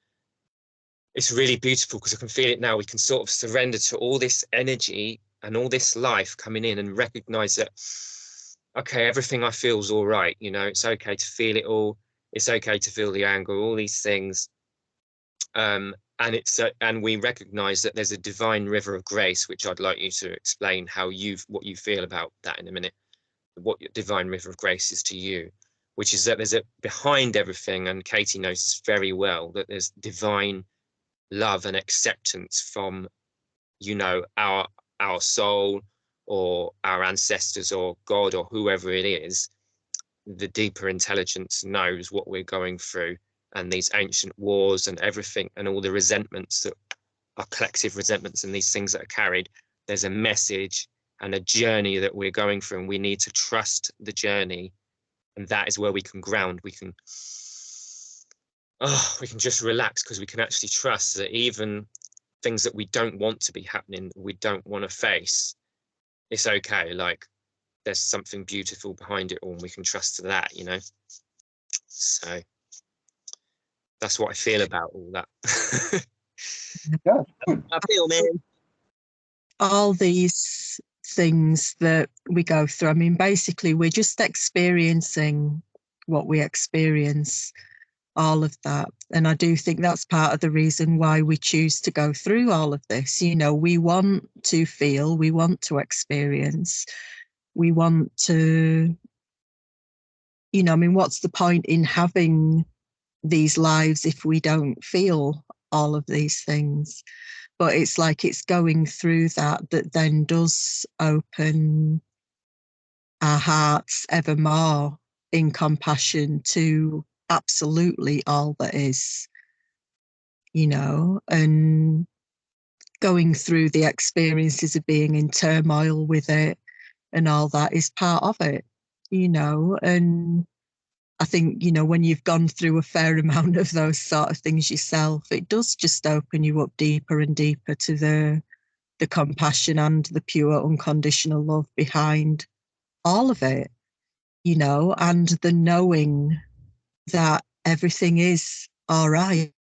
it's really beautiful, because I can feel it now. We can sort of surrender to all this energy and all this life coming in and recognize that, okay, everything I feel is all right. You know, it's okay to feel it all. It's okay to feel the anger, all these things. And and we recognize that there's a divine river of grace, which I'd like you to explain what you feel about that in a minute, what your divine river of grace is to you, which is that there's behind everything, and Katie knows this very well, that there's divine love and acceptance from, you know, our soul or our ancestors or God or whoever it is, the deeper intelligence knows what we're going through, and these ancient wars and everything, and all the resentments that are collective resentments and these things that are carried. There's a message and a journey that we're going through, and we need to trust the journey. And that is where we can ground. We can just relax, because we can actually trust that even things that we don't want to be happening, we don't want to face, it's okay. Like, there's something beautiful behind it all, and we can trust that, you know. So that's what I feel about all that. Yeah. I feel, man. All these things that we go through, I mean, basically we're just experiencing what we experience, all of that. And I do think that's part of the reason why we choose to go through all of this. You know, we want to feel, we want to experience, we want to, you know, I mean, what's the point in having these lives if we don't feel all of these things? But it's like it's going through that then does open our hearts ever more in compassion to absolutely all that is, you know, and going through the experiences of being in turmoil with it and all that is part of it, you know. And I think, you know, when you've gone through a fair amount of those sort of things yourself, it does just open you up deeper and deeper to the compassion and the pure unconditional love behind all of it, you know, and the knowing that everything is all right,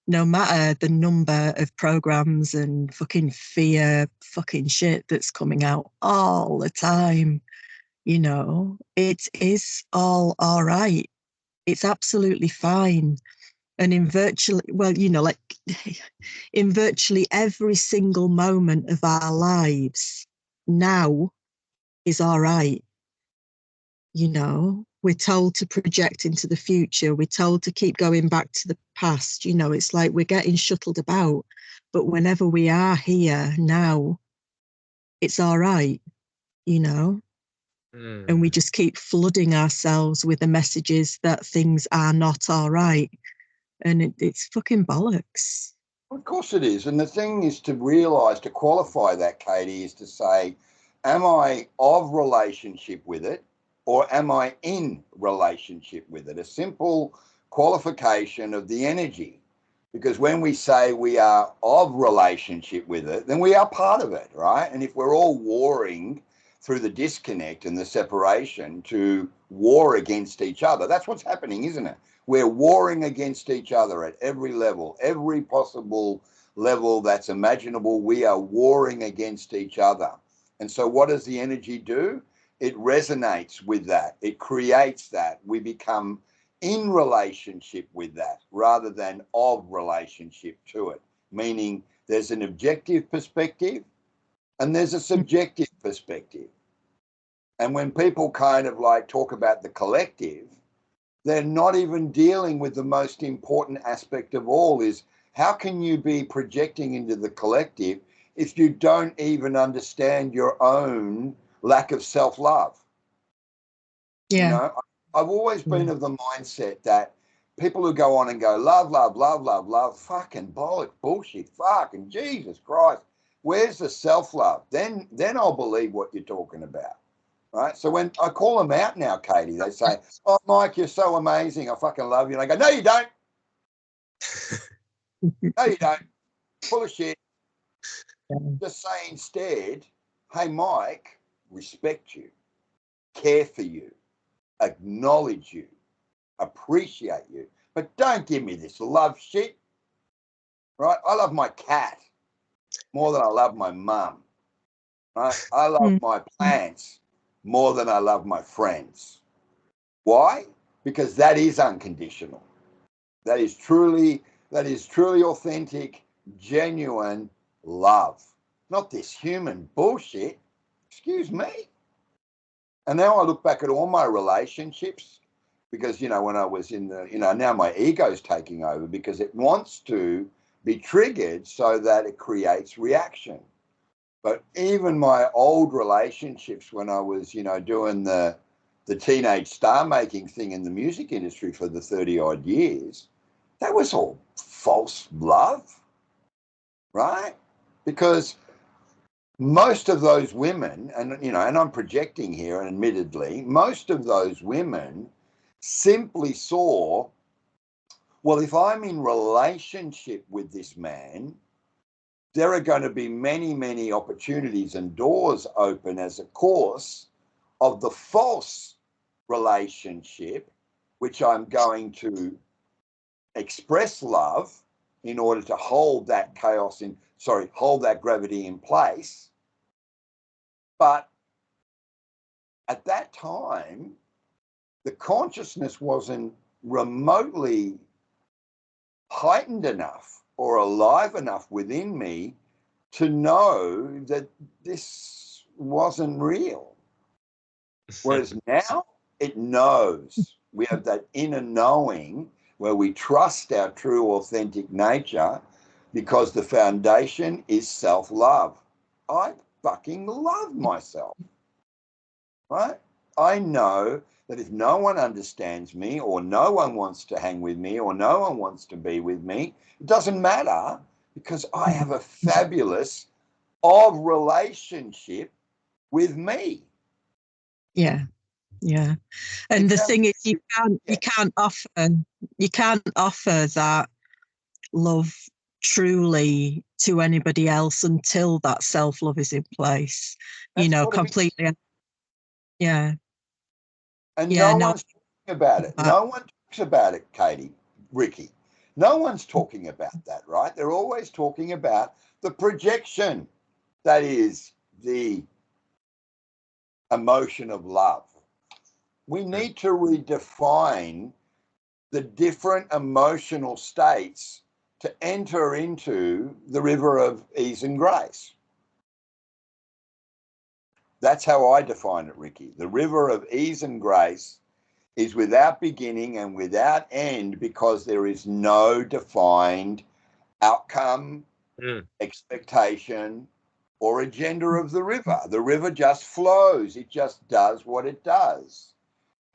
no matter the number of programs and fucking fear fucking shit that's coming out all the time. You know, it is all right. It's absolutely fine. And in virtually, well, you know, like in virtually every single moment of our lives now is all right. You know, we're told to project into the future. We're told to keep going back to the past. You know, it's like we're getting shuttled about. But whenever we are here now, it's all right, you know? And we just keep flooding ourselves with the messages that things are not all right. And it's fucking bollocks. Of course it is. And the thing is to realise, to qualify that, Katie, is to say, am I of relationship with it, or am I in relationship with it? A simple qualification of the energy. Because when we say we are of relationship with it, then we are part of it, right? And if we're all warring through the disconnect and the separation to war against each other, that's what's happening, isn't it? We're warring against each other at every level, every possible level that's imaginable. We are warring against each other. And so what does the energy do? It resonates with that. It creates that. We become in relationship with that rather than of relationship to it, meaning there's an objective perspective and there's a subjective perspective. And when people kind of like talk about the collective, they're not even dealing with the most important aspect of all, is how can you be projecting into the collective if you don't even understand your own lack of self-love? Yeah. You know, I've always been of the mindset that people who go on and go, love, love, love, love, love, fucking bollock, bullshit, fucking Jesus Christ, where's the self-love? Then I'll believe what you're talking about. Right. So when I call them out now, Katie, they say, oh, Mike, you're so amazing. I fucking love you. And I go, no, you don't. No, you don't. Full of shit. Just say instead, hey, Mike, respect you, care for you, acknowledge you, appreciate you. But don't give me this love shit. Right. I love my cat more than I love my mum. Right. I love my plants more than I love my friends. Why? Because that is unconditional. That is truly authentic, genuine love. Not this human bullshit. Excuse me. And now I look back at all my relationships, because, you know, when I was in the, you know, now my ego's taking over because it wants to be triggered so that it creates reaction. But even my old relationships, when I was, you know, doing the the teenage star-making thing in the music industry for the 30-odd years, that was all false love, right? Because most of those women, and you know, and I'm projecting here, and admittedly, most of those women simply saw, well, if I'm in relationship with this man, there are going to be many, many opportunities and doors open as a course of the false relationship, which I'm going to express love in order to hold that hold that gravity in place. But at that time, the consciousness wasn't remotely heightened enough or alive enough within me to know that this wasn't real. Whereas now it knows. We have that inner knowing where we trust our true, authentic nature because the foundation is self-love. I fucking love myself, right? I know that if no one understands me or no one wants to hang with me or no one wants to be with me, it doesn't matter because I have a fabulous relationship with me. Yeah. Yeah. And the thing is, you can't offer that love truly to anybody else until that self-love is in place. You know, completely. Yeah. And no one's talking about it. No one talks about it, Katie, Riki. No one's talking about that, right? They're always talking about the projection that is the emotion of love. We need to redefine the different emotional states to enter into the river of ease and grace. That's how I define it, Riki. The river of ease and grace is without beginning and without end because there is no defined outcome, expectation, or agenda of the river. The river just flows. It just does what it does.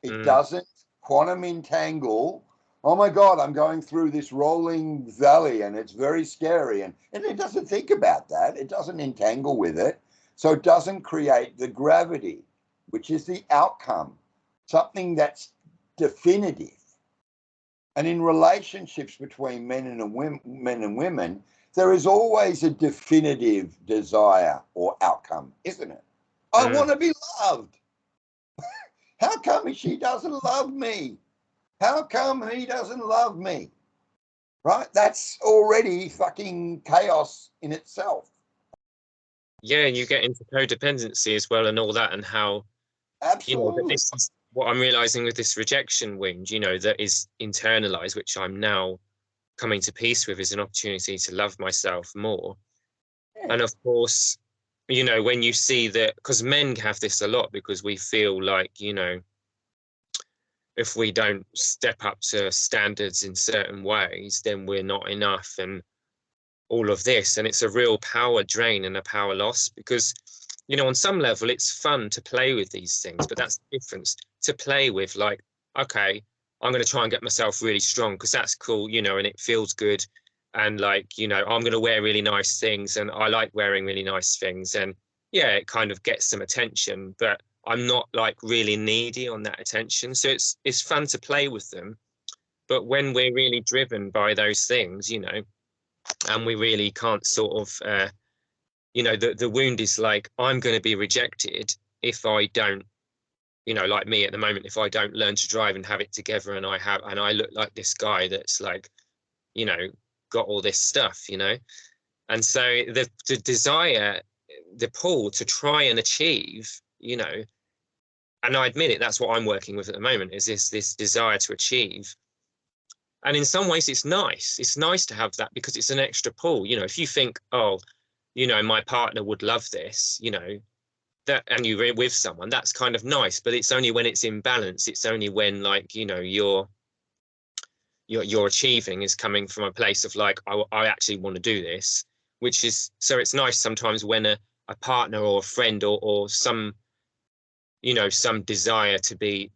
It doesn't quantum entangle. Oh my God, I'm going through this rolling valley and it's very scary. And it doesn't think about that. It doesn't entangle with it. So it doesn't create the gravity, which is the outcome, something that's definitive. And in relationships between men and women, there is always a definitive desire or outcome, isn't it? I want to be loved. How come she doesn't love me? How come he doesn't love me? Right? That's already fucking chaos in itself. Yeah, and you get into codependency as well and all that, and how, absolutely, you know, but this is what I'm realizing with this rejection wound, you know, that is internalized, which I'm now coming to peace with, is an opportunity to love myself more. Yeah. And of course, you know, when you see that, because men have this a lot, because we feel like, you know, if we don't step up to standards in certain ways, then we're not enough and all of this. And it's a real power drain and a power loss because, you know, on some level, it's fun to play with these things, but that's the difference. To play with, like, okay, I'm going to try and get myself really strong because that's cool, you know, and it feels good. And like, you know, I'm going to wear really nice things and I like wearing really nice things. And yeah, it kind of gets some attention, but I'm not like really needy on that attention. So it's fun to play with them. But when we're really driven by those things, you know, and we really can't sort of, you know, the wound is like, I'm going to be rejected if I don't, you know, like me at the moment, if I don't learn to drive and have it together and I look like this guy that's like, you know, got all this stuff, you know. And so the desire, the pull to try and achieve, you know, and I admit it, that's what I'm working with at the moment, is this desire to achieve. And in some ways it's nice. It's nice to have that because it's an extra pull. You know, if you think, oh, you know, my partner would love this, you know, that, and you're with someone, that's kind of nice, but it's only when it's in balance. It's only when, like, you know, your achieving is coming from a place of like, I actually want to do this, which is, so it's nice sometimes when a partner or a friend or some you know, some desire to be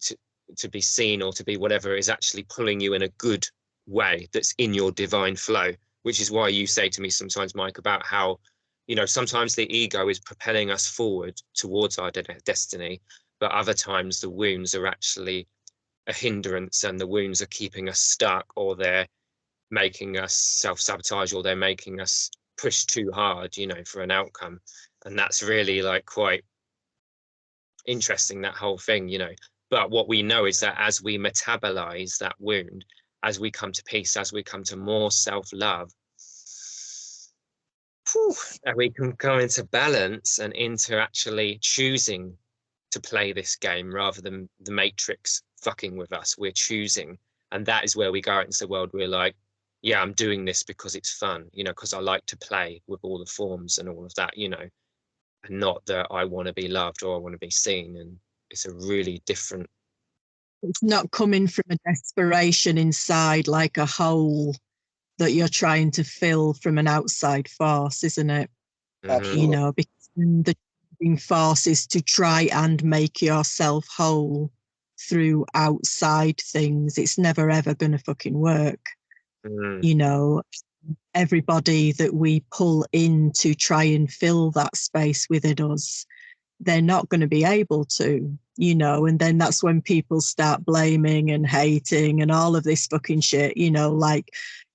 seen or to be whatever is actually pulling you in a good way that's in your divine flow, which is why you say to me sometimes, Mike, about how, you know, sometimes the ego is propelling us forward towards our destiny, but other times the wounds are actually a hindrance, and the wounds are keeping us stuck, or they're making us self-sabotage, or they're making us push too hard, you know, for an outcome. And that's really like quite interesting, that whole thing, you know. But what we know is that as we metabolize that wound, as we come to peace, as we come to more self-love, and we can come into balance and into actually choosing to play this game rather than the matrix fucking with us. We're choosing, and that is where we go out into the world. We're like, yeah, I'm doing this because it's fun, you know, because I like to play with all the forms and all of that, you know, and not that I want to be loved or I want to be seen. And it's a really different. It's not coming from a desperation inside, like a hole that you're trying to fill from an outside force, isn't it? Absolutely. You know, because the force is to try and make yourself whole through outside things. It's never ever going to fucking work. You know, everybody that we pull in to try and fill that space within us, they're not going to be able to, you know. And then that's when people start blaming and hating and all of this fucking shit, you know, like,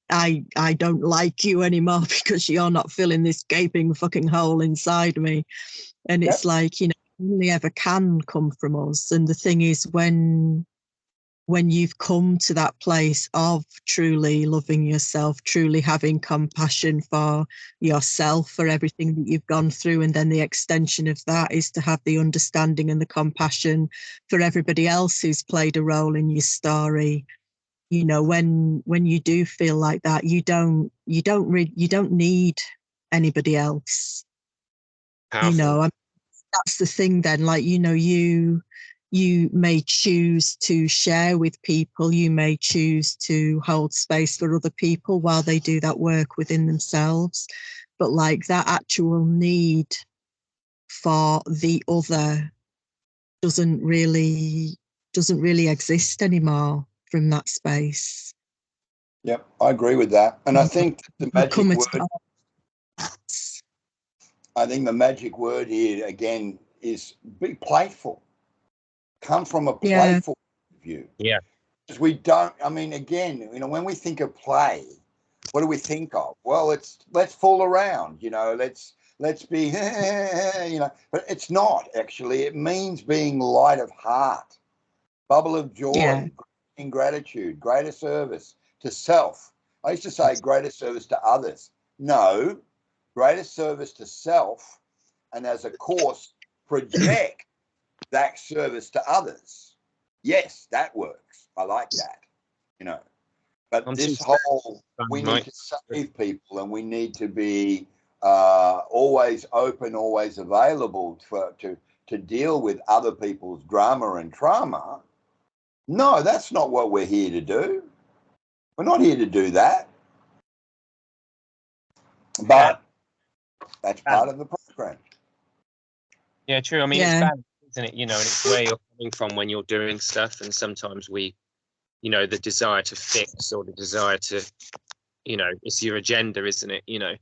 I don't like you anymore because you're not filling this gaping fucking hole inside me. And it's like, you know, only ever can come from us. And the thing is, when you've come to that place of truly loving yourself, truly having compassion for yourself, for everything that you've gone through, and then the extension of that is to have the understanding and the compassion for everybody else who's played a role in your story. You know, when you do feel like that, you don't need anybody else. Powerful. You know, that's the thing then, like, you know, you may choose to share with people, you may choose to hold space for other people while they do that work within themselves, but like that actual need for the other doesn't really exist anymore from that space. Yep, I agree with that. And I think the magic word, I think the magic word here again is be playful. Come from a playful view. Yeah. Because we don't, I mean, again, you know, when we think of play, what do we think of? Well, let's fool around, you know, let's be, you know, but it's not actually. It means being light of heart, bubble of joy, in gratitude, greater service to self. I used to say greater service to others. No, greater service to self, and as a course, project that service to others. Yes, that works. I like that, you know. But this whole, we need to save people, and we need to be always open, always available to deal with other people's drama and trauma. No, that's not what we're here to do. We're not here to do that. But that's part of the program. Yeah, true. I mean, it's balance, isn't it? You know, and it's where you're coming from when you're doing stuff. And sometimes we, you know, the desire to fix or the desire to, you know, it's your agenda, isn't it? You know,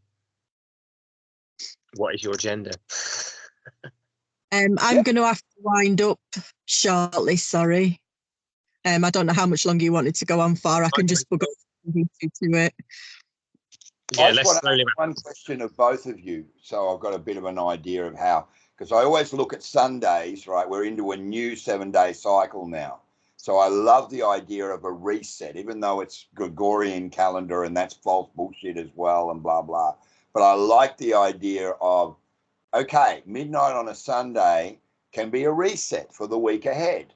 what is your agenda? I'm going to have to wind up shortly, sorry. I don't know how much longer you wanted to go on for. I can just book to it. Yeah, I just want to ask one question of both of you, so I've got a bit of an idea of how, because I always look at Sundays, right? We're into a new 7-day cycle now. So I love the idea of a reset, even though it's Gregorian calendar and that's false bullshit as well and blah, blah. But I like the idea of, okay, midnight on a Sunday can be a reset for the week ahead,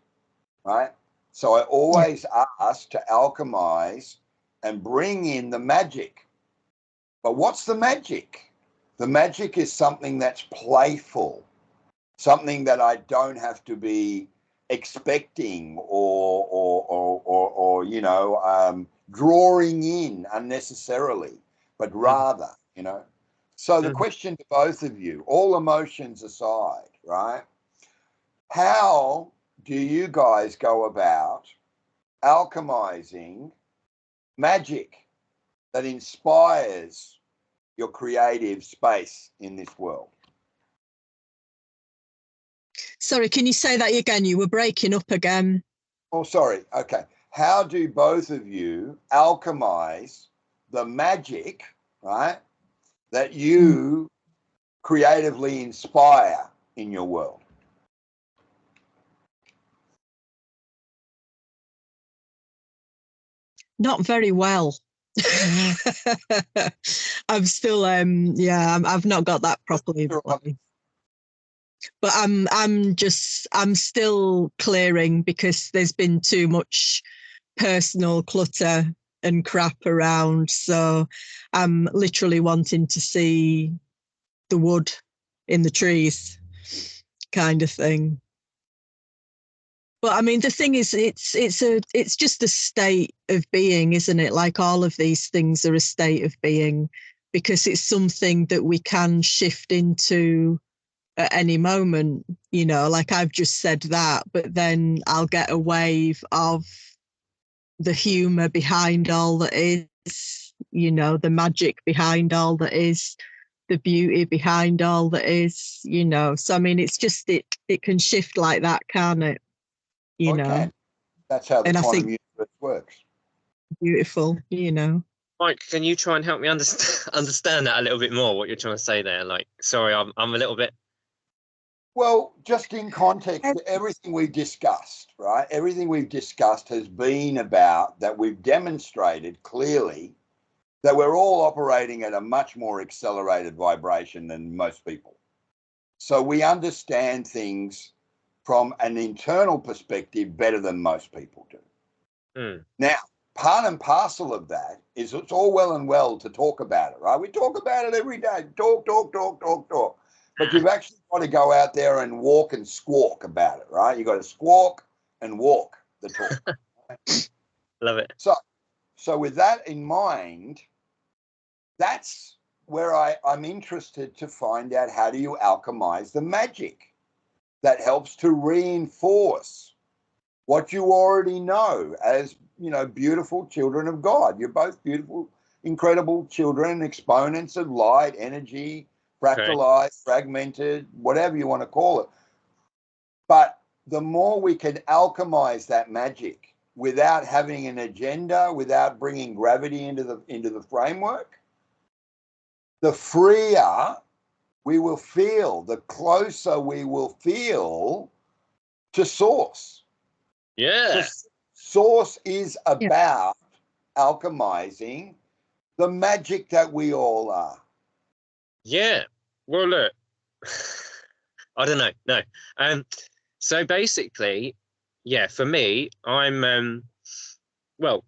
right? So I always ask to alchemize and bring in the magic. But what's the magic? The magic is something that's playful, something that I don't have to be expecting or you know, drawing in unnecessarily, but rather, you know. So the question to both of you, all emotions aside, right? how do you guys go about alchemizing magic that inspires your creative space in this world? Sorry, can you say that again? You were breaking up again. Oh, sorry. Okay. How do both of you alchemize the magic, right, that you creatively inspire in your world? Not very well. I'm still I've not got that properly. But I'm still clearing because there's been too much personal clutter and crap around. So I'm literally wanting to see the wood in the trees kind of thing. But I mean, the thing is, it's just a state of being, isn't it? Like all of these things are a state of being, because it's something that we can shift into at any moment. You know, like I've just said that, but then I'll get a wave of the humor behind all that is, you know, the magic behind all that is, the beauty behind all that is, you know. So I mean, it's just it can shift like that, can't it? You know, that's how the and quantum universe works. Beautiful, you know. Mike, can you try and help me understand that a little bit more? What you're trying to say there? Like, sorry, I'm a little bit. Well, just in context, everything we've discussed, right? Everything we've discussed has been about that we've demonstrated clearly that we're all operating at a much more accelerated vibration than most people. So we understand things from an internal perspective better than most people do. Now, part and parcel of that is it's all well and well to talk about it, right? We talk about it every day. Talk. But you've actually got to go out there and walk and squawk about it, right? You've got to squawk and walk the talk. Right? Love it. So with that in mind, that's where I'm interested to find out, how do you alchemize the magic that helps to reinforce what you already know as, you know, beautiful children of God. You're both beautiful, incredible children, exponents of light, energy, fractalized, fragmented, whatever you want to call it. But the more we can alchemize that magic without having an agenda, without bringing gravity into the framework, the freer we will feel, the closer we will feel to source. Yeah. Source is about alchemizing the magic that we all are. Yeah. Well, look, I don't know. No. So basically, yeah, for me, I'm, well,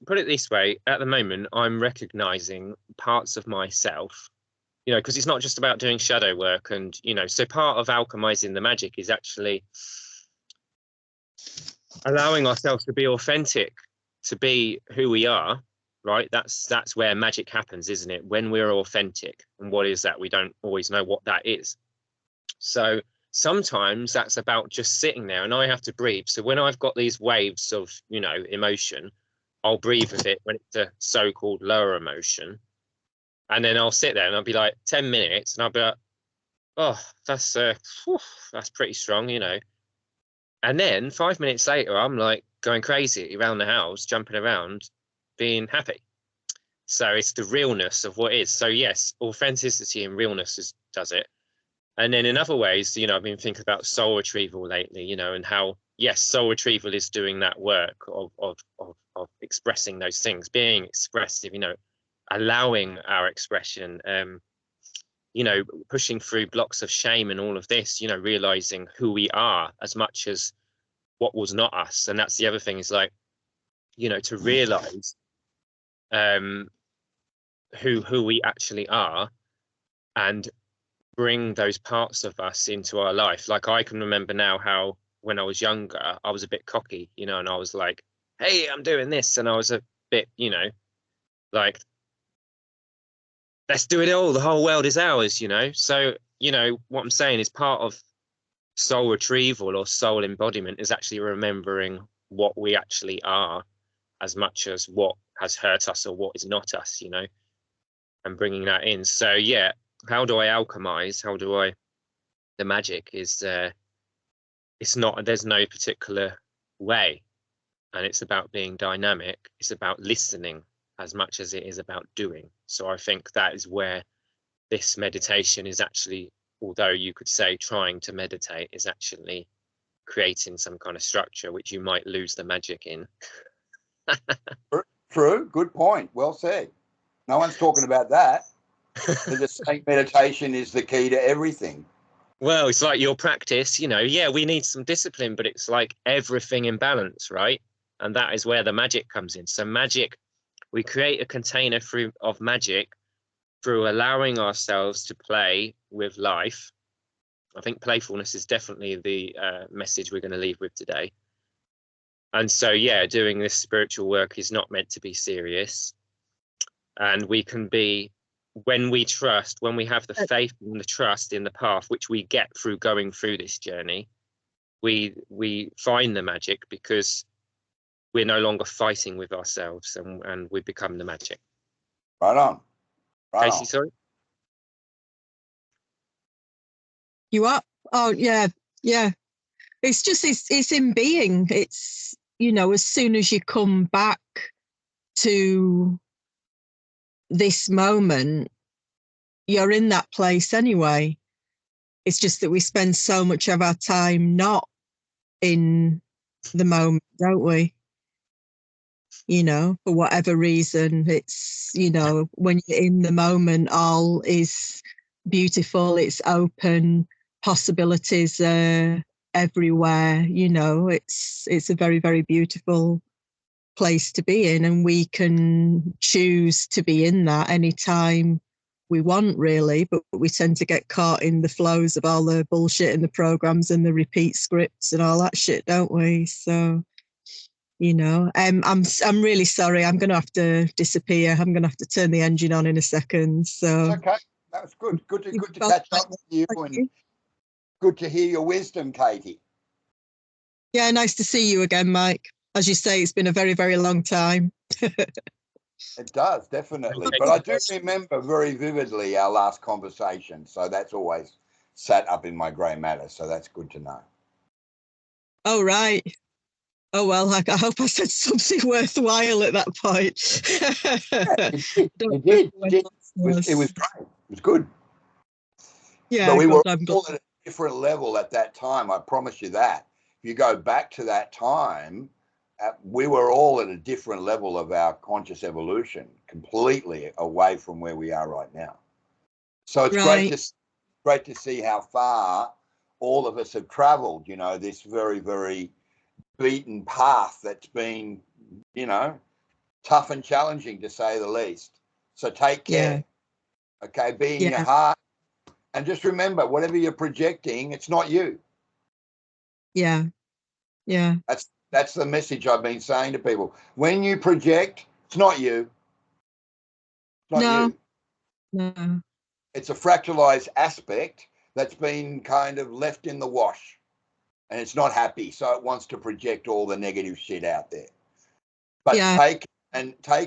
put it this way, at the moment, I'm recognizing parts of myself, you know, because it's not just about doing shadow work. And, you know, so part of alchemizing the magic is actually allowing ourselves to be authentic, to be who we are. Right, that's where magic happens, isn't it? When we're authentic. And what is that? We don't always know what that is. So sometimes that's about just sitting there, and I have to breathe. So when I've got these waves of, you know, emotion, I'll breathe with it when it's a so-called lower emotion, and then I'll sit there and I'll be like 10 minutes, and I'll be like, oh, that's pretty strong, you know. And then 5 minutes later, I'm like going crazy around the house, jumping around, being happy. So it's the realness of what is. So yes, authenticity and realness does it. And then in other ways, you know, I've been thinking about soul retrieval lately, you know, and how, yes, soul retrieval is doing that work of expressing those things, being expressive, you know, allowing our expression, you know, pushing through blocks of shame and all of this, you know, realizing who we are as much as what was not us. And that's the other thing, is like, you know, to realize who we actually are, and bring those parts of us into our life. Like I can remember now how when I was younger, I was a bit cocky, you know, and I was like, hey, I'm doing this. And I was a bit, you know, like, let's do it all. The whole world is ours, you know. So, you know, what I'm saying is part of soul retrieval or soul embodiment is actually remembering what we actually are, as much as what has hurt us or what is not us, you know, and bringing that in. So yeah, how do I alchemize? How do I, the magic is, it's not, there's no particular way, and it's about being dynamic. It's about listening as much as it is about doing. So I think that is where this meditation is actually, although you could say trying to meditate, is actually creating some kind of structure which you might lose the magic in. True. Good point. Well said. No one's talking about that. They're just saying meditation is the key to everything. Well, it's like your practice, you know, yeah, we need some discipline, but it's like everything in balance, right? And that is where the magic comes in. So magic, we create a container of magic through allowing ourselves to play with life. I think playfulness is definitely the message we're going to leave with today. And so, yeah, doing this spiritual work is not meant to be serious. And we can be, when we trust, when we have the faith and the trust in the path, which we get through going through this journey, we find the magic because we're no longer fighting with ourselves, and we become the magic. Right on. Right Casey, on. sorry? You are? Oh, yeah, yeah. It's just, it's in being. It's, you know, as soon as you come back to this moment, you're in that place anyway. It's just that we spend so much of our time not in the moment, don't we? You know, for whatever reason, it's, you know, when you're in the moment, all is beautiful, it's open, possibilities are everywhere, you know, it's a very, very beautiful place to be in, and we can choose to be in that anytime we want, really, but we tend to get caught in the flows of all the bullshit and the programs and the repeat scripts and all that shit, don't we? So, you know, I'm really sorry. I'm going to have to disappear. I'm going to have to turn the engine on in a second. So It's okay. That was good. Good to catch up with you, and good to hear your wisdom, Katie. Yeah, nice to see you again, Mike. As you say, it's been a very, very long time. It does, definitely. But I do remember very vividly our last conversation. So that's always sat up in my grey matter. So that's good to know. Oh, right. Oh, well, I hope I said something worthwhile at that point. Yeah, you did. It was great. It was good. Yeah, but we were I'm all at a different level at that time. I promise you that. If you go back to that time, we were all at a different level of our conscious evolution, completely away from where we are right now. So it's great to see how far all of us have traveled, you know, this very, very beaten path that's been, you know, tough and challenging, to say the least. So take care. Okay, be in your heart. And just remember, whatever you're projecting, it's not you. Yeah. Yeah. That's the message I've been saying to people. When you project, it's not you. It's not you. No. It's a fractalized aspect that's been kind of left in the wash, and it's not happy, so it wants to project all the negative shit out there. But take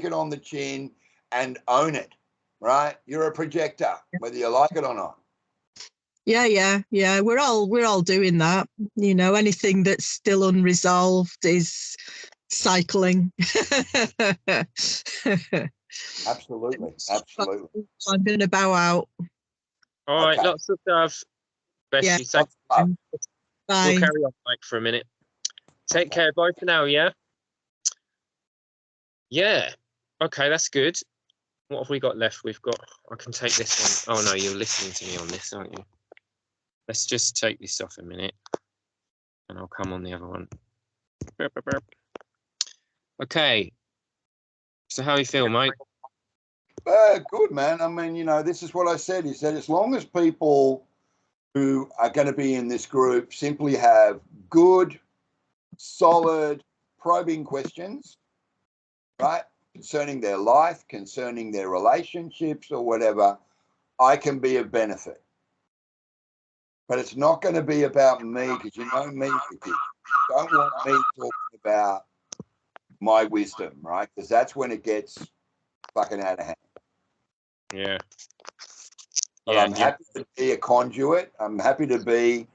it on the chin and own it, right? You're a projector, whether you like it or not. Yeah. We're all doing that. You know, anything that's still unresolved is cycling. Absolutely. I'm going to bow out. All right, lots of love. Bless you. Thank you. Bye. We'll carry on, Mike, for a minute. Take care. Bye for now, yeah? Yeah. Okay, that's good. What have we got left? We've got, I can take this one. Oh, no, you're listening to me on this, aren't you? Let's just take this off a minute, and I'll come on the other one. Burp, burp, burp. Okay. So how you feel, Mike? Good, man. I mean, you know, this is what I said. He said, as long as people who are going to be in this group simply have good, solid, probing questions, right, concerning their life, concerning their relationships or whatever, I can be of benefit, but it's not going to be about me, because you know me, Riki. You don't want me talking about my wisdom, right? Because that's when it gets fucking out of hand. Yeah. But Yeah, I'm happy to be a conduit. I'm happy to be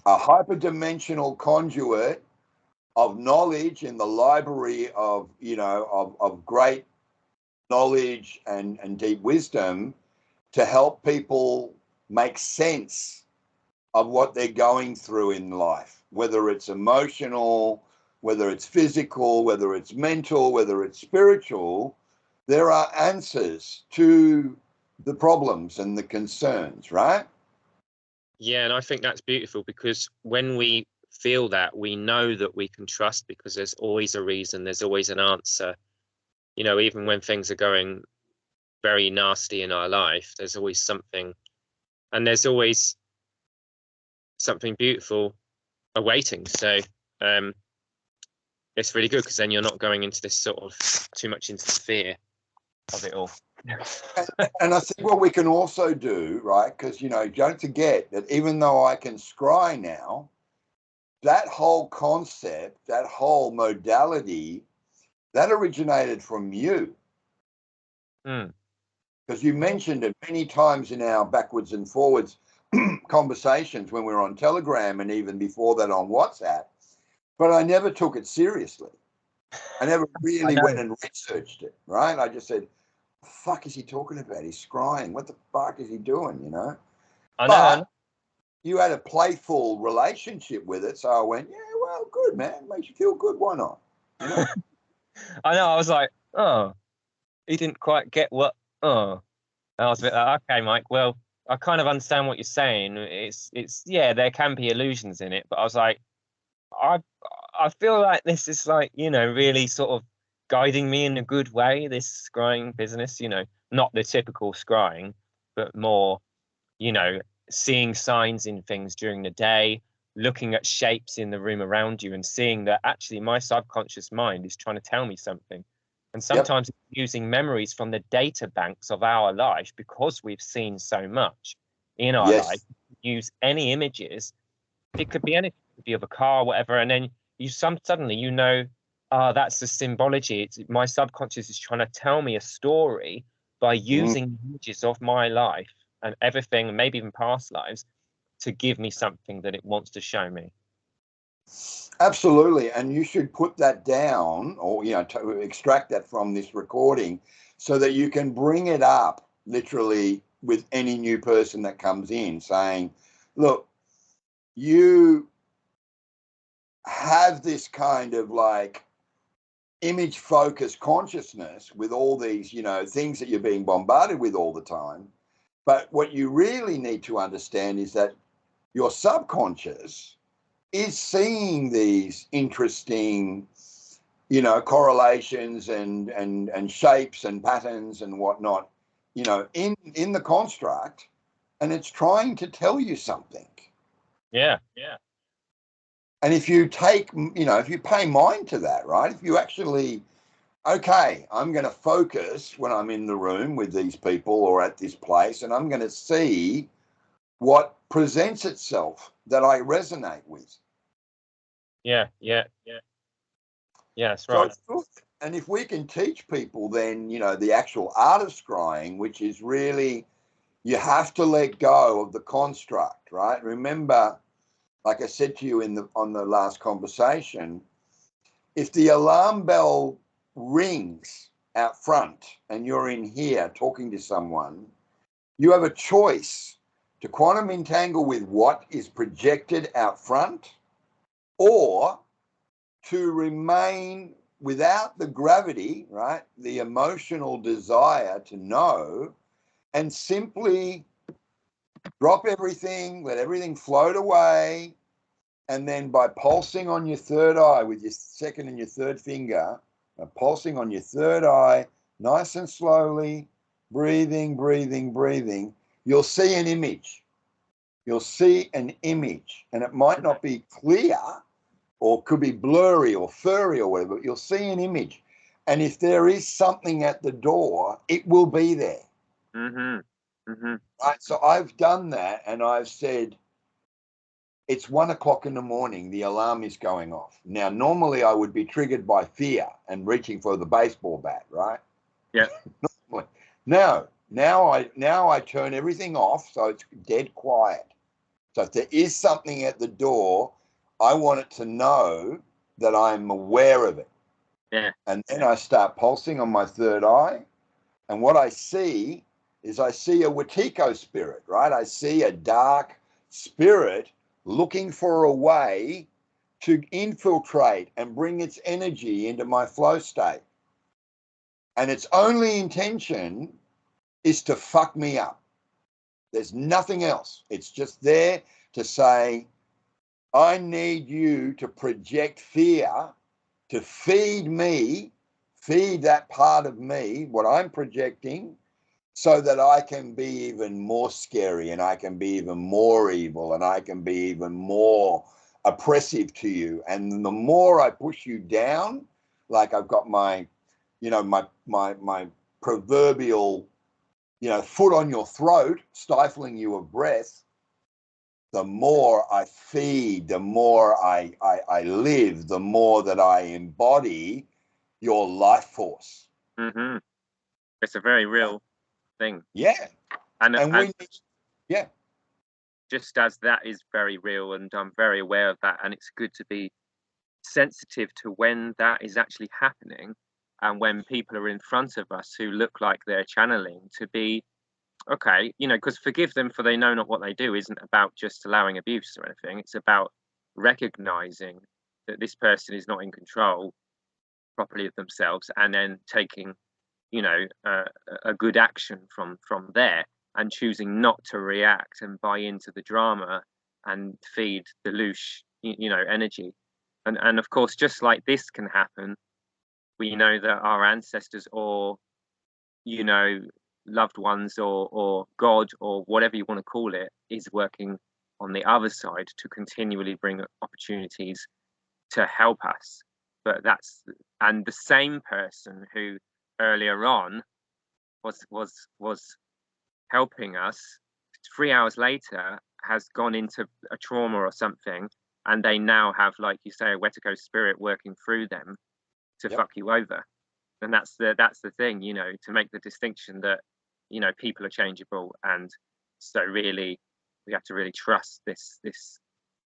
a hyperdimensional conduit of knowledge in the library of, you know, of great knowledge and deep wisdom to help people make sense of what they're going through in life, whether it's emotional, whether it's physical, whether it's mental, whether it's spiritual. There are answers to the problems and the concerns, right? Yeah, and I think that's beautiful, because when we feel that, we know that we can trust, because there's always a reason, there's always an answer. You know, even when things are going very nasty in our life, there's always something, and there's always something beautiful awaiting. So it's really good, because then you're not going into this sort of too much into the fear of it all. And I think what we can also do, right, because, you know, don't forget that even though I can scry now, that whole concept, that whole modality, that originated from you. Because you mentioned it many times in our backwards and forwards conversations when we were on Telegram, and even before that on WhatsApp, but I never took it seriously. I never really went and researched it, right? I just said, the fuck is he talking about? He's scrying. What the fuck is he doing, you know? But you had a playful relationship with it, so I went, yeah, well, good, man. Makes you feel good. Why not? You know? I know. I was like, oh, he didn't quite get what. Oh, I was a bit like, okay, Mike. Well, I kind of understand what you're saying. It's yeah, there can be illusions in it, but I was like, I feel like this is like, you know, really sort of guiding me in a good way, this scrying business, you know, not the typical scrying, but more, you know, seeing signs in things during the day, looking at shapes in the room around you, and seeing that actually my subconscious mind is trying to tell me something. And sometimes using memories from the data banks of our life, because we've seen so much in our life, use any images. It could be anything, it could be of a car, whatever, and then suddenly you know, that's the symbology. It's my subconscious is trying to tell me a story by using images of my life and everything, maybe even past lives, to give me something that it wants to show me. Absolutely. And you should put that down, or, you know, to extract that from this recording so that you can bring it up literally with any new person that comes in, saying, look, you have this kind of like image focused consciousness with all these, you know, things that you're being bombarded with all the time. But what you really need to understand is that your subconscious is seeing these interesting, you know, correlations and shapes and patterns and whatnot, you know, in the construct, and it's trying to tell you something. Yeah. And if you take, you know, if you pay mind to that, right, if you actually, okay, I'm going to focus when I'm in the room with these people or at this place, and I'm going to see what presents itself that I resonate with. Yeah, that's right. So, and if we can teach people then, you know, the actual art of scrying, which is really, you have to let go of the construct, right? Remember, like I said to you on the last conversation, if the alarm bell rings out front and you're in here talking to someone, you have a choice to quantum entangle with what is projected out front, or to remain without the gravity, right? The emotional desire to know, and simply drop everything, let everything float away. And then by pulsing on your third eye with your second and your third finger, pulsing on your third eye, nice and slowly, breathing, you'll see an image. You'll see an image, and it might not be clear, or could be blurry or furry or whatever, but you'll see an image. And if there is something at the door, it will be there. Right? So I've done that, and I've said, it's 1 o'clock in the morning, the alarm is going off. Now, normally I would be triggered by fear and reaching for the baseball bat, right? Yeah. No, now I turn everything off, so it's dead quiet. So if there is something at the door, I want it to know that I'm aware of it. Yeah. And then I start pulsing on my third eye. And what I see is I see a Watiko spirit, right? I see a dark spirit looking for a way to infiltrate and bring its energy into my flow state. And its only intention is to fuck me up. There's nothing else. It's just there to say, I need you to project fear, to feed me, feed that part of me, what I'm projecting, so that I can be even more scary and I can be even more evil and I can be even more oppressive to you. And the more I push you down, like I've got my, my proverbial, foot on your throat, stifling you of breath, the more I feed, the more I live, the more that I embody your life force. Mm-hmm. It's a very real thing. Yeah. And yeah. Just as that is very real, and I'm very aware of that, and it's good to be sensitive to when that is actually happening, and when people are in front of us who look like they're channeling, to be okay, because forgive them for they know not what they do isn't about just allowing abuse or anything. It's about recognizing that this person is not in control properly of themselves, and then taking a good action from there, and choosing not to react and buy into the drama and feed the louche energy. And of course, just like this can happen, we know that our ancestors, or loved ones, or God, or whatever you want to call it, is working on the other side to continually bring opportunities to help us. But and the same person who earlier on was helping us, 3 hours later has gone into a trauma or something, and they now have, like you say, a Wetiko spirit working through them to fuck you over. And that's the thing, to make the distinction that people are changeable, and so really we have to really trust this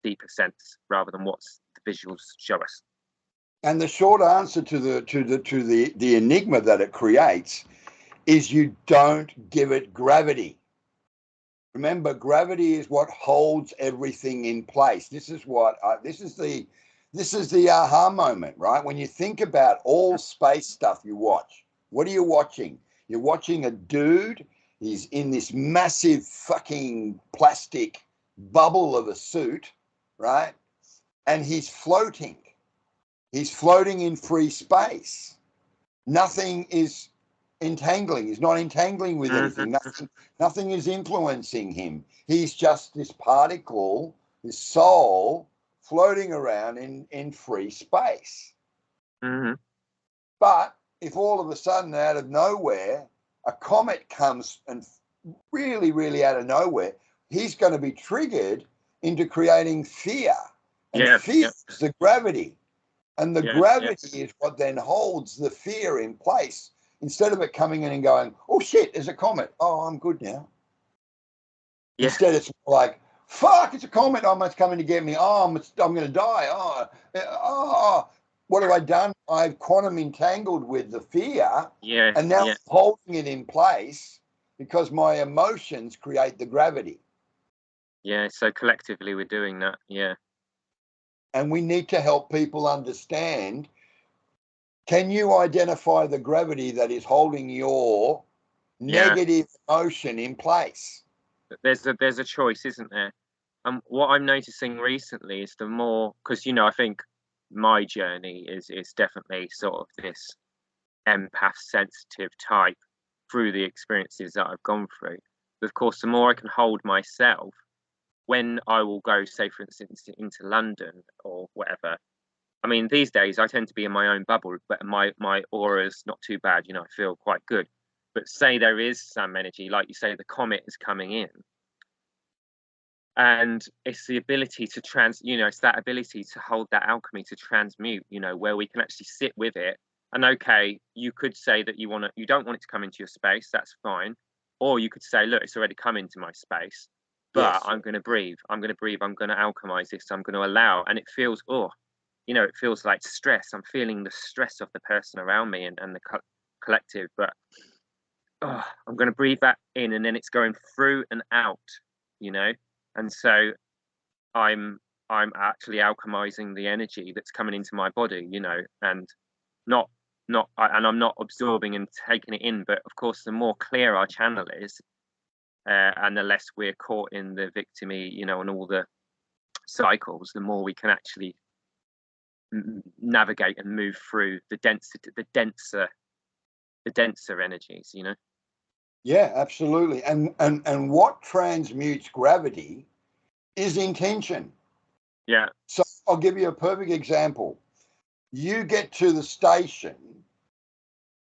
deeper sense rather than what the visuals show us. And the short answer to the enigma that it creates is you don't give it gravity. Remember, gravity is what holds everything in place. This is the aha moment, right? When you think about all space stuff you watch, what are you watching? You're watching a dude. He's in this massive fucking plastic bubble of a suit, right? And he's floating. He's floating in free space. Nothing is entangling. He's not entangling with anything. Nothing is influencing him. He's just this particle, this soul, floating around in free space. Mm-hmm. But if all of a sudden, out of nowhere, a comet comes, and really, really out of nowhere, he's going to be triggered into creating fear. And fear is the gravity. And the gravity is what then holds the fear in place, instead of it coming in and going, oh shit, there's a comet. Oh, I'm good now. Yeah. Instead, it's like, fuck, it's a comet. Oh, it's coming to get me. Oh, I'm going to die. Oh, what have I done? I've quantum entangled with the fear. Yeah. And now I'm holding it in place because my emotions create the gravity. Yeah. So collectively we're doing that. Yeah. And we need to help people understand, can you identify the gravity that is holding your negative emotion in place? There's a choice, isn't there? And what I'm noticing recently is the more, because I think my journey is definitely sort of this empath sensitive type through the experiences that I've gone through. But of course, the more I can hold myself, when I will go, say for instance, into London or whatever. I mean, these days I tend to be in my own bubble, but my aura's not too bad. I feel quite good. But say there is some energy, like you say, the comet is coming in. And it's the ability to it's that ability to hold that alchemy, to transmute, where we can actually sit with it. And okay, you could say that you don't want it to come into your space, that's fine. Or you could say, look, it's already come into my space, but yes, I'm going to breathe, I'm going to alchemize this, I'm going to allow. And it feels, it feels like stress. I'm feeling the stress of the person around me and the collective, but I'm going to breathe that in, and then it's going through and out, and so I'm actually alchemizing the energy that's coming into my body, and I'm not absorbing and taking it in. But of course, the more clear our channel is, and the less we're caught in the victimy, and all the cycles, the more we can actually navigate and move through the denser energies, Yeah, absolutely. And what transmutes gravity is intention. Yeah. So I'll give you a perfect example. You get to the station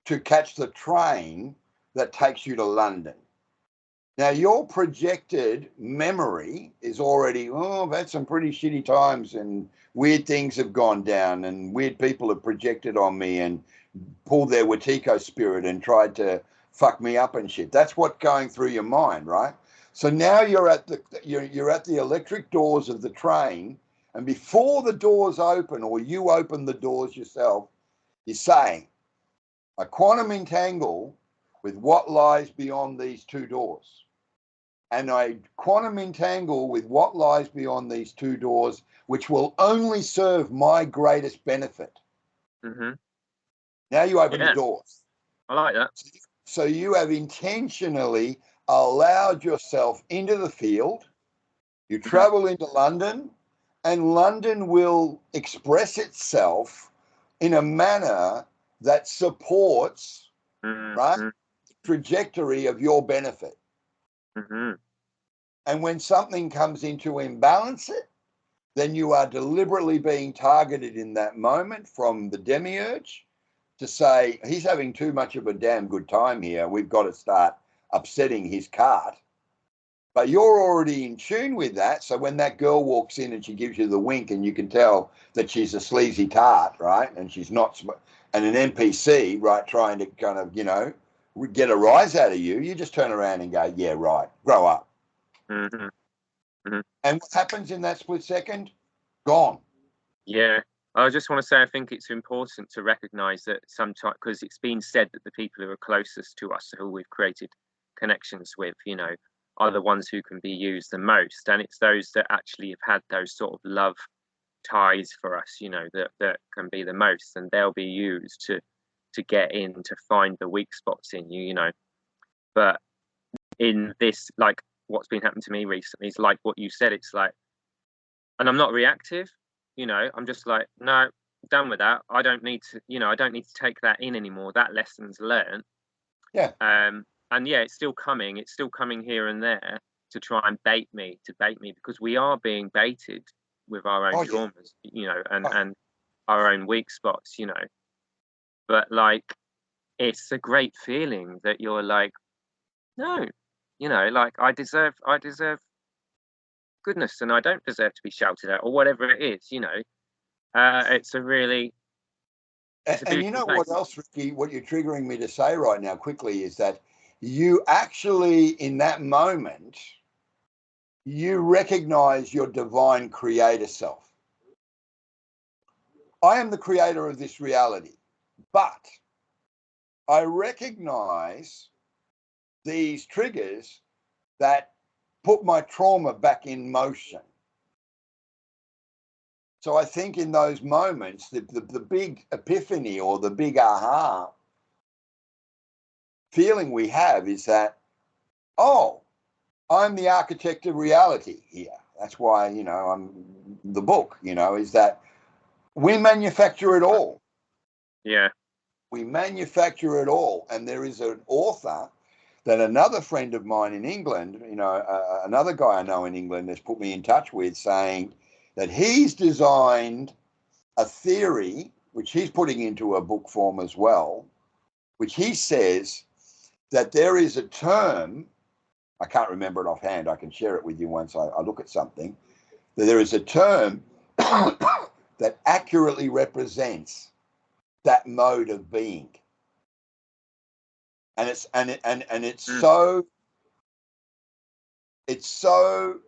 to catch the train that takes you to London. Now, your projected memory is already, I've had some pretty shitty times and weird things have gone down and weird people have projected on me and pulled their Watiko spirit and tried to fuck me up and shit. That's what's going through your mind, right? So now you're at the electric doors of the train, and before the doors open or you open the doors yourself, you're saying, I quantum entangle with what lies beyond these two doors. And I quantum entangle with what lies beyond these two doors, which will only serve my greatest benefit. Mm-hmm. Now you open the doors. I like that. So you have intentionally allowed yourself into the field. You travel into London, and London will express itself in a manner that supports, right, the trajectory of your benefit. Mm-hmm. And when something comes into imbalance it, then you are deliberately being targeted in that moment from the demiurge to say, he's having too much of a damn good time here. We've got to start upsetting his cart. But you're already in tune with that. So when that girl walks in and she gives you the wink and you can tell that she's a sleazy tart, right? And she's not, and an NPC, right, trying to kind of, get a rise out of you, you just turn around and go, yeah, right, grow up. Mm-hmm. Mm-hmm. And what happens in that split second? Gone. Yeah. I just want to say, I think it's important to recognize that sometimes, because it's been said that the people who are closest to us, who we've created connections with, are the ones who can be used the most. And it's those that actually have had those sort of love ties for us, that can be the most. And they'll be used to get in, to find the weak spots in you, But in this, like what's been happening to me recently, is like what you said. It's like, and I'm not reactive, I'm just like, no, done with that. I don't need to, I don't need to take that in anymore. That lesson's learned. Yeah. And yeah, it's still coming here and there to try and bait me, because we are being baited with our own traumas, and our own weak spots, But like, it's a great feeling that you're like, no, like I deserve goodness, and I don't deserve to be shouted at, or whatever it is, It's a really, and you know what else, Riki, what you're triggering me to say right now quickly is that you actually, in that moment, you recognize your divine creator self. I am the creator of this reality, but I recognize these triggers that put my trauma back in motion. So I think in those moments, the big epiphany or the big aha feeling we have is that, oh, I'm the architect of reality here. That's why, I'm the book, is that we manufacture it all. Yeah. We manufacture it all. And there is an author that another friend of mine in England, another guy I know in England has put me in touch with, saying that he's designed a theory, which he's putting into a book form as well, which he says that there is a term I can't remember it offhand. I can share it with you once I look at something. There is a term that accurately represents that mode of being, and it's so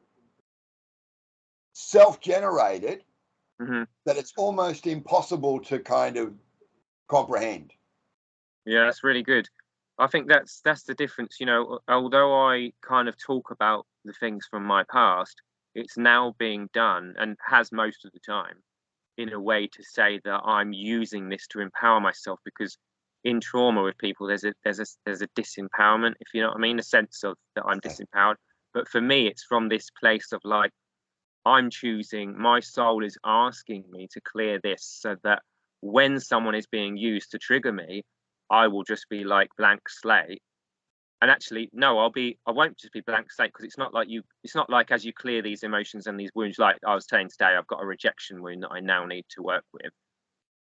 self-generated that it's almost impossible to kind of comprehend. Yeah, that's really good. I think that's the difference, you know. Although I kind of talk about the things from my past, it's now being done, and has most of the time, in a way to say that I'm using this to empower myself, because in trauma with people there's a disempowerment, if you know what I mean, a sense of that I'm disempowered. But for me, it's from this place of like, I'm choosing, my soul is asking me to clear this, so that when someone is being used to trigger me, I will just be like blank slate. And actually, no, I won't just be blank slate, because it's not like as you clear these emotions and these wounds, like I was saying today, I've got a rejection wound that I now need to work with,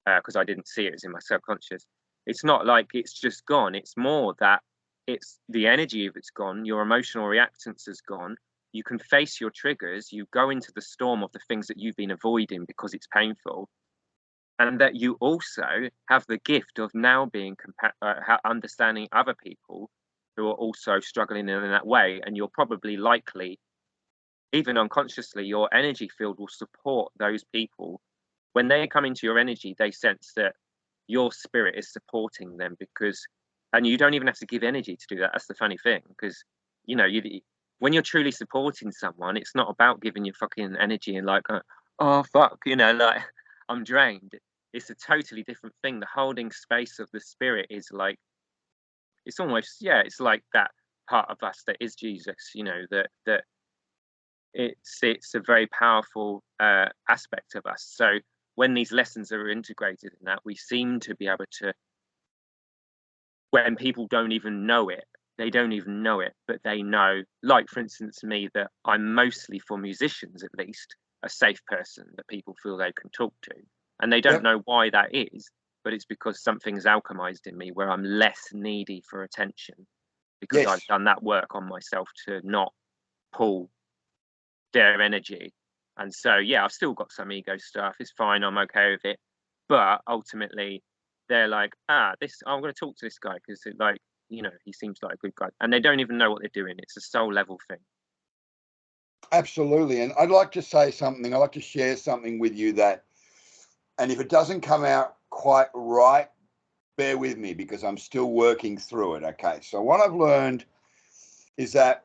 because I didn't see it was in my subconscious. It's not like it's just gone. It's more that it's the energy of it's gone. Your emotional reactance has gone. You can face your triggers. You go into the storm of the things that you've been avoiding because it's painful. And that you also have the gift of now being understanding other people who are also struggling in that way. And you're probably likely, even unconsciously, your energy field will support those people. When they come into your energy, they sense that your spirit is supporting them, and you don't even have to give energy to do that. That's the funny thing, because, you know, when you're truly supporting someone, it's not about giving your fucking energy and like, oh, fuck, you know, like, I'm drained. It's a totally different thing. The holding space of the spirit is like, it's almost, yeah, it's like that part of us that is Jesus, you know, that it's a very powerful aspect of us. So when these lessons are integrated in that, we seem to be able to, when people don't even know it, they don't even know it, but they know, like, for instance, me, that I'm mostly, for musicians at least, a safe person that people feel they can talk to. And they don't know why that is, but it's because something's alchemized in me where I'm less needy for attention, because I've done that work on myself to not pull their energy. And so, yeah, I've still got some ego stuff. It's fine. I'm okay with it. But ultimately, they're like, I'm going to talk to this guy because, like, you know, he seems like a good guy. And they don't even know what they're doing. It's a soul level thing. Absolutely. And I'd like to say something. I'd like to share something with you that, and if it doesn't come out quite right, bear with me, because I'm still working through it. Okay. So what I've learned is that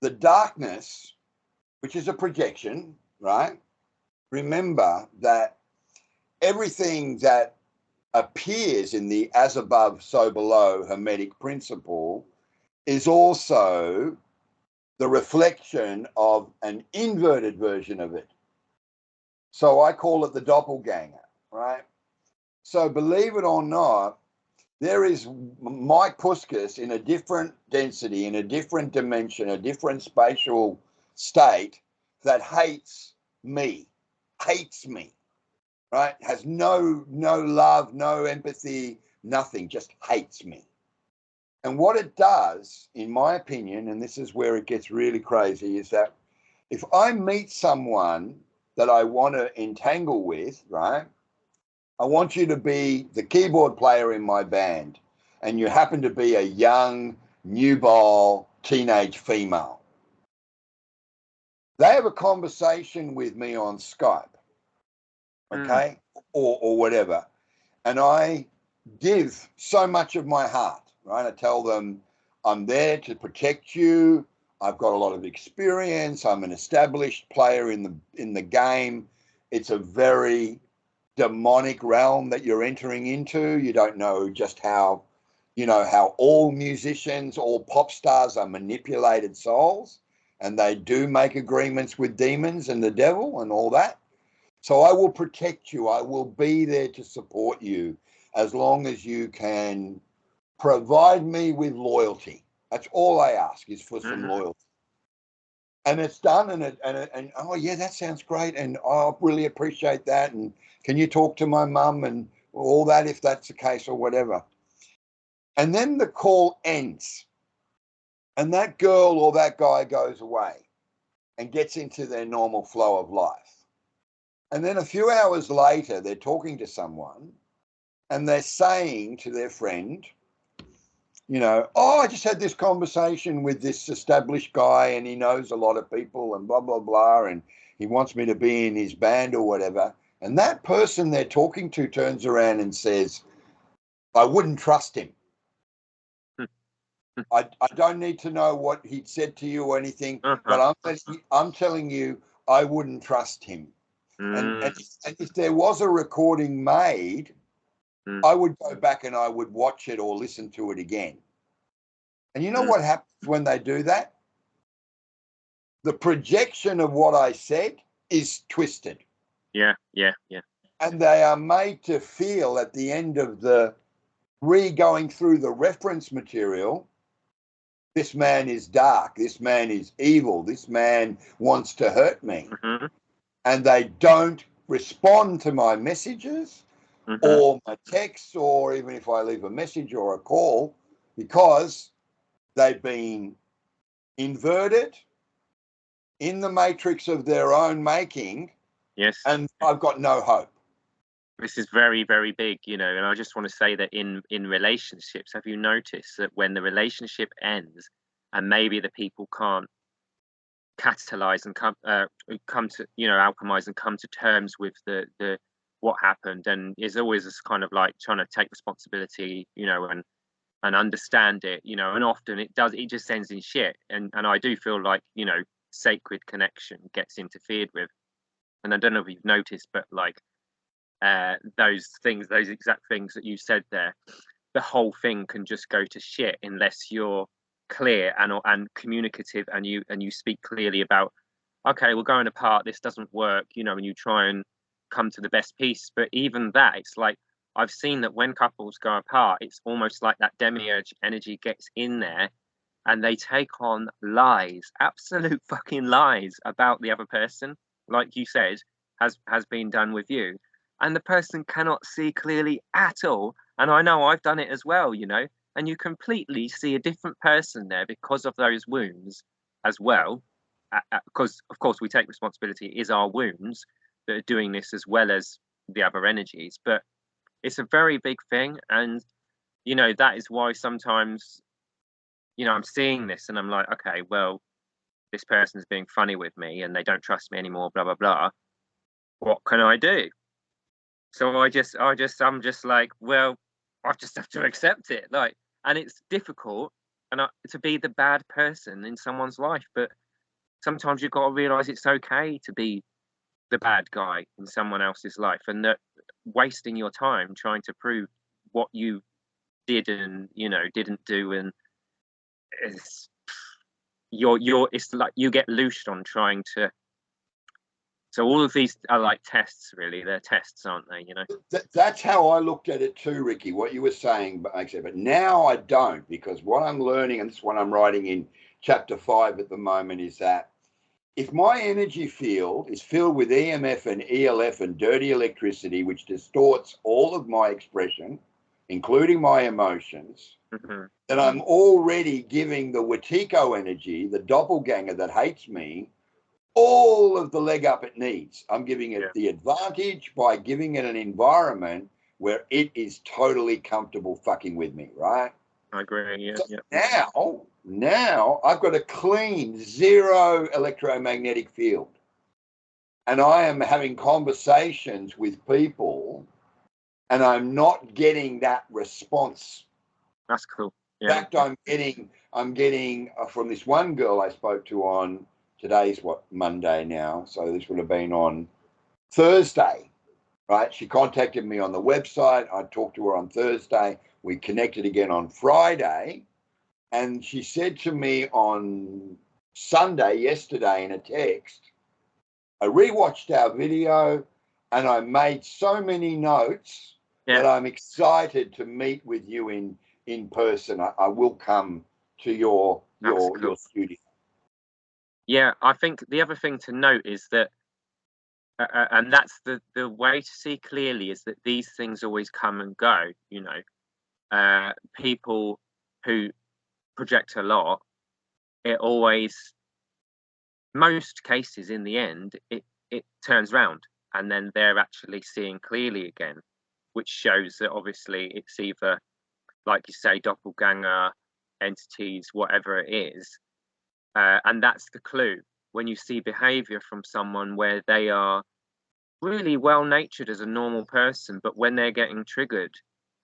the darkness, which is a projection, right? Remember that everything that appears in the as above, so below Hermetic principle is also the reflection of an inverted version of it. So I call it the doppelganger, right? So believe it or not, there is Mike Puskas in a different density, in a different dimension, a different spatial state that hates me, right? Has no love, no empathy, nothing, just hates me. And what it does, in my opinion, and this is where it gets really crazy, is that if I meet someone that I want to entangle with, right? I want you to be the keyboard player in my band, and you happen to be a young, nubile, teenage female. They have a conversation with me on Skype, okay, or whatever, and I give so much of my heart, right? I tell them I'm there to protect you. I've got a lot of experience. I'm an established player in the game. It's a very demonic realm that you're entering into. You don't know just how, you know, how all musicians, all pop stars are manipulated souls, and they do make agreements with demons and the devil and all that. So I will protect you. I will be there to support you as long as you can provide me with loyalty. That's all I ask, is for some loyalty. And it's done, and oh yeah, that sounds great, and I really appreciate that, and can you talk to my mum and all that if that's the case or whatever. And then the call ends. and that girl or that guy goes away and gets into their normal flow of life. And then a few hours later, they're talking to someone and they're saying to their friend, you know, oh, I just had this conversation with this established guy and he knows a lot of people and blah, blah, blah, and he wants me to be in his band or whatever. And that person they're talking to turns around and says, I wouldn't trust him. I don't need to know what he'd said to you or anything, but I'm telling you, I wouldn't trust him. And if there was a recording made, I would go back and I would watch it or listen to it again. And you know what happens when they do that? The projection of what I said is twisted. Yeah. And they are made to feel at the end of the going through the reference material, this man is dark, this man is evil, this man wants to hurt me. And they don't respond to my messages or my texts, or even if I leave a message or a call, because they've been inverted in the matrix of their own making. Yes. And I've got no hope. This is very, very big, you know, and I just want to say that in relationships, have you noticed that when the relationship ends and maybe the people can't catalyze and come to, you know, alchemize and come to terms with the what happened, and is always this kind of like trying to take responsibility, you know, and understand it, you know, and often it just ends in shit. And I do feel like, you know, sacred connection gets interfered with. And I don't know if you've noticed, but like those exact things that you said there, the whole thing can just go to shit unless you're clear and communicative, and you speak clearly about, okay, we're going apart, this doesn't work, you know, and you try and come to the best piece. But even that, it's like, I've seen that when couples go apart, it's almost like that demiurge energy gets in there and they take on lies, absolute fucking lies about the other person, like you said, has been done with you. And the person cannot see clearly at all. And I know I've done it as well, you know, and you completely see a different person there because of those wounds as well. Because, of course, we take responsibility. It is our wounds that are doing this as well as the other energies. But it's a very big thing. And, you know, that is why sometimes, you know, I'm seeing this and I'm like, okay, well, this person's being funny with me and they don't trust me anymore, blah, blah, blah. What can I do? So I'm just like, well, I just have to accept it. Like, and it's difficult to be the bad person in someone's life. But sometimes you've got to realize it's okay to be the bad guy in someone else's life, and that wasting your time trying to prove what you did and, you know, didn't do, and it's like you get loosed on trying to. So all of these are like tests, really. They're tests, aren't they? You know. That's how I looked at it too, Ricky. What you were saying, but now I don't, because what I'm learning, and this is what I'm writing in chapter 5 at the moment, is that if my energy field is filled with EMF and ELF and dirty electricity, which distorts all of my expression, including my emotions, then I'm already giving the Wetiko energy, the doppelganger that hates me, all of the leg up it needs. I'm giving it the advantage by giving it an environment where it is totally comfortable fucking with me, right? I agree, yeah. So now I've got a clean, zero electromagnetic field. And I am having conversations with people and I'm not getting that response. That's cool. In fact, I'm getting from this one girl I spoke to on, today's Monday now, so this would have been on Thursday, right? She contacted me on the website. I talked to her on Thursday. We connected again on Friday, and she said to me on Sunday, yesterday, in a text, I rewatched our video and I made so many notes that I'm excited to meet with you in person. I will come to your studio. Yeah, I think the other thing to note is that, and that's the way to see clearly, is that these things always come and go. You know, people who project a lot it always, most cases in the end, it turns round, and then they're actually seeing clearly again, which shows that obviously it's either, like you say, doppelganger entities, whatever it is. And that's the clue. When you see behavior from someone where they are really well-natured as a normal person, but when they're getting triggered,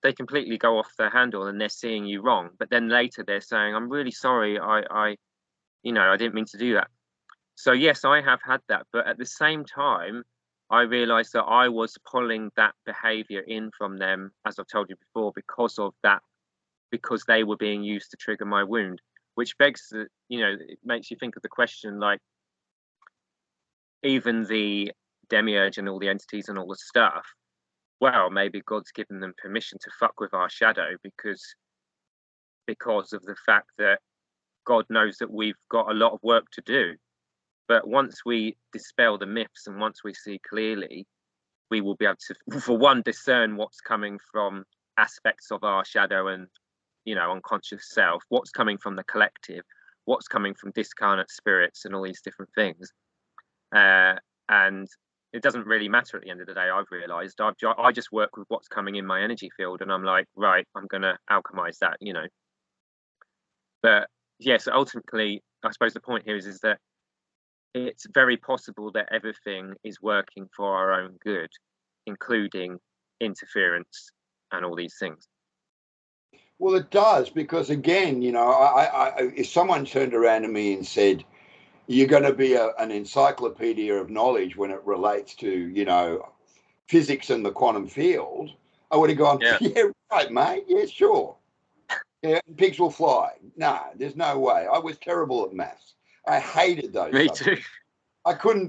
they completely go off their handle and they're seeing you wrong. But then later they're saying, I'm really sorry, I didn't mean to do that. So yes, I have had that. But at the same time, I realized that I was pulling that behavior in from them, as I've told you before, because of that, because they were being used to trigger my wound, which begs, it makes you think of the question, like, even the demiurge and all the entities and all the stuff, well, maybe God's given them permission to fuck with our shadow because of the fact that God knows that we've got a lot of work to do. But once we dispel the myths and once we see clearly, we will be able to, for one, discern what's coming from aspects of our shadow and, unconscious self, what's coming from the collective, what's coming from discarnate spirits and all these different things. And it doesn't really matter at the end of the day. I've realized I just work with what's coming in my energy field, and I'm like, right, I'm going to alchemize that, But yes, ultimately, I suppose the point here is that it's very possible that everything is working for our own good, including interference and all these things. Well, it does, because again, if someone turned around to me and said, you're going to be an encyclopedia of knowledge when it relates to, physics and the quantum field, I would have gone, yeah, right, mate. Yeah, sure. Yeah, pigs will fly. No, there's no way. I was terrible at maths. I hated those Me subjects. too. I couldn't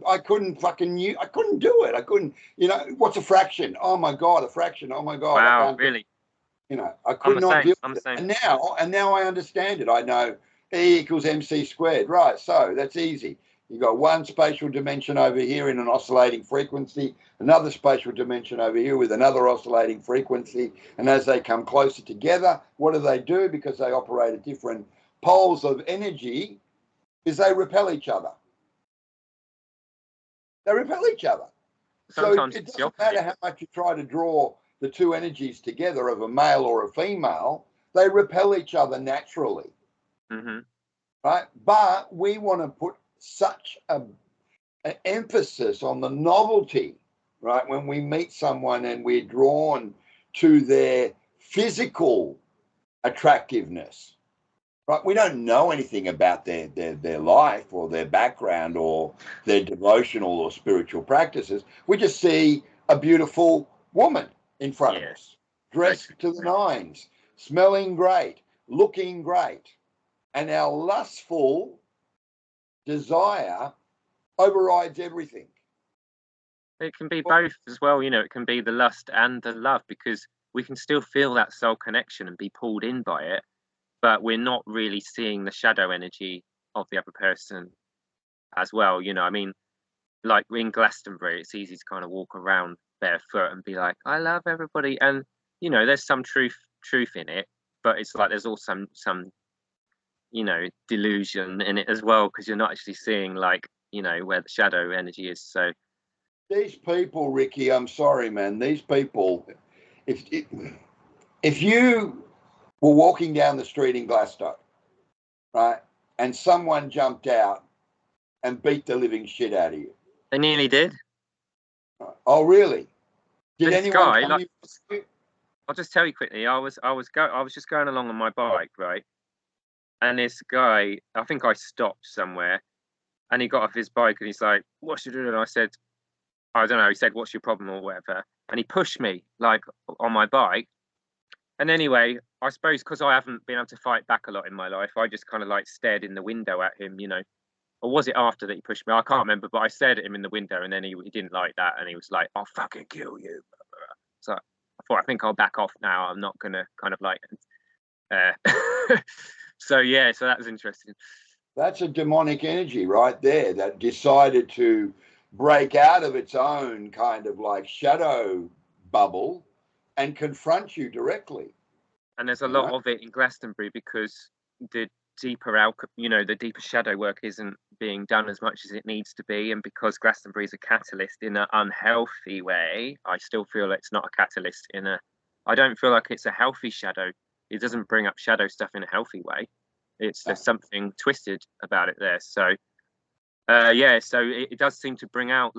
do it. I couldn't, what's a fraction? Oh my God, a fraction. Oh my God. Wow, I can't really? I could not deal I'm with the it. same. And now I understand it. I know E equals MC squared. Right. So that's easy. You've got one spatial dimension over here in an oscillating frequency, another spatial dimension over here with another oscillating frequency. And as they come closer together, what do? Because they operate at different poles of energy, is they repel each other. They repel each other. Sometimes so it it's doesn't matter how much you try to draw the two energies together of a male or a female, they repel each other naturally. Mm-hmm. Right? But we want to put such an emphasis on the novelty, right? When we meet someone and we're drawn to their physical attractiveness, right? We don't know anything about their life or their background or their devotional or spiritual practices. We just see a beautiful woman in front of us, dressed to the nines, smelling great, looking great. And our lustful desire overrides everything. It can be both as well, it can be the lust and the love, because we can still feel that soul connection and be pulled in by it, but we're not really seeing the shadow energy of the other person as well. I mean, like in Glastonbury, it's easy to kind of walk around barefoot and be like, I love everybody. And, there's some truth in it, but it's like there's also some delusion in it as well, because you're not actually seeing where the shadow energy is. So these people, Riki, I'm sorry, man, these people, if you were walking down the street in Glasgow, right, and someone jumped out and beat the living shit out of you. They nearly did. Oh, really? Did this anyone guy, come I'll just tell you quickly. I was just going along on my bike, right? And this guy, I think I stopped somewhere, and he got off his bike and he's like, "What's you doing?" And I said, "I don't know." He said, "What's your problem?" or whatever. And he pushed me on my bike. And anyway, I suppose because I haven't been able to fight back a lot in my life, I just kind of stared in the window at him, Or was it after that he pushed me? I can't remember, but I stared at him in the window, and then he didn't like that, and he was like, "I'll fucking kill you." So I think I'll back off now. I'm not gonna kind of so yeah, so that was interesting. That's a demonic energy right there that decided to break out of its own kind of shadow bubble and confront you directly. And there's a lot of it in Glastonbury, because the deeper the deeper shadow work isn't being done as much as it needs to be, and because Glastonbury is a catalyst in an unhealthy way, I still feel it's not a catalyst I don't feel like it's a healthy shadow. It doesn't bring up shadow stuff in a healthy way. There's something twisted about it there. So so it does seem to bring out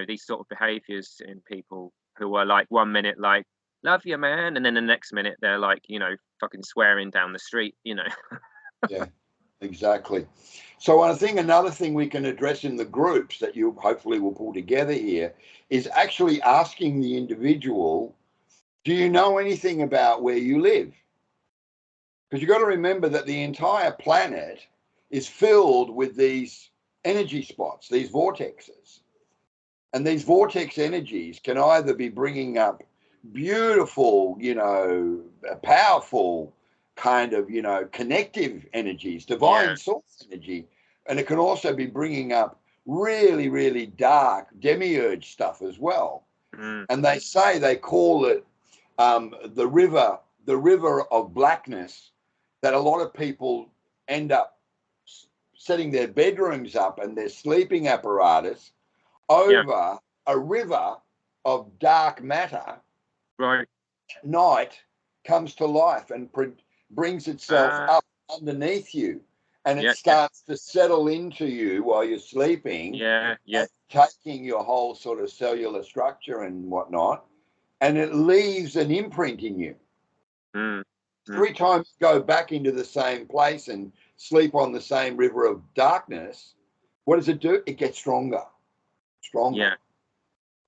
these sort of behaviors in people who are like 1 minute like love you man, and then the next minute they're like fucking swearing down the street. Yeah, exactly. So another thing we can address in the groups that you hopefully will pull together here is actually asking the individual, do you know anything about where you live? Because you've got to remember that the entire planet is filled with these energy spots, these vortexes. And these vortex energies can either be bringing up beautiful, powerful kind of, connective energies, divine source energy. And it can also be bringing up really, really dark demiurge stuff as well. Mm. And they call it the river of blackness, that a lot of people end up setting their bedrooms up and their sleeping apparatus over a river of dark matter. Right. At night comes to life and brings itself up underneath you, and it starts to settle into you while you're sleeping. Taking your whole sort of cellular structure and whatnot, and it leaves an imprint in you. Every time you go back into the same place and sleep on the same river of darkness, what does it do? It gets stronger. Yeah.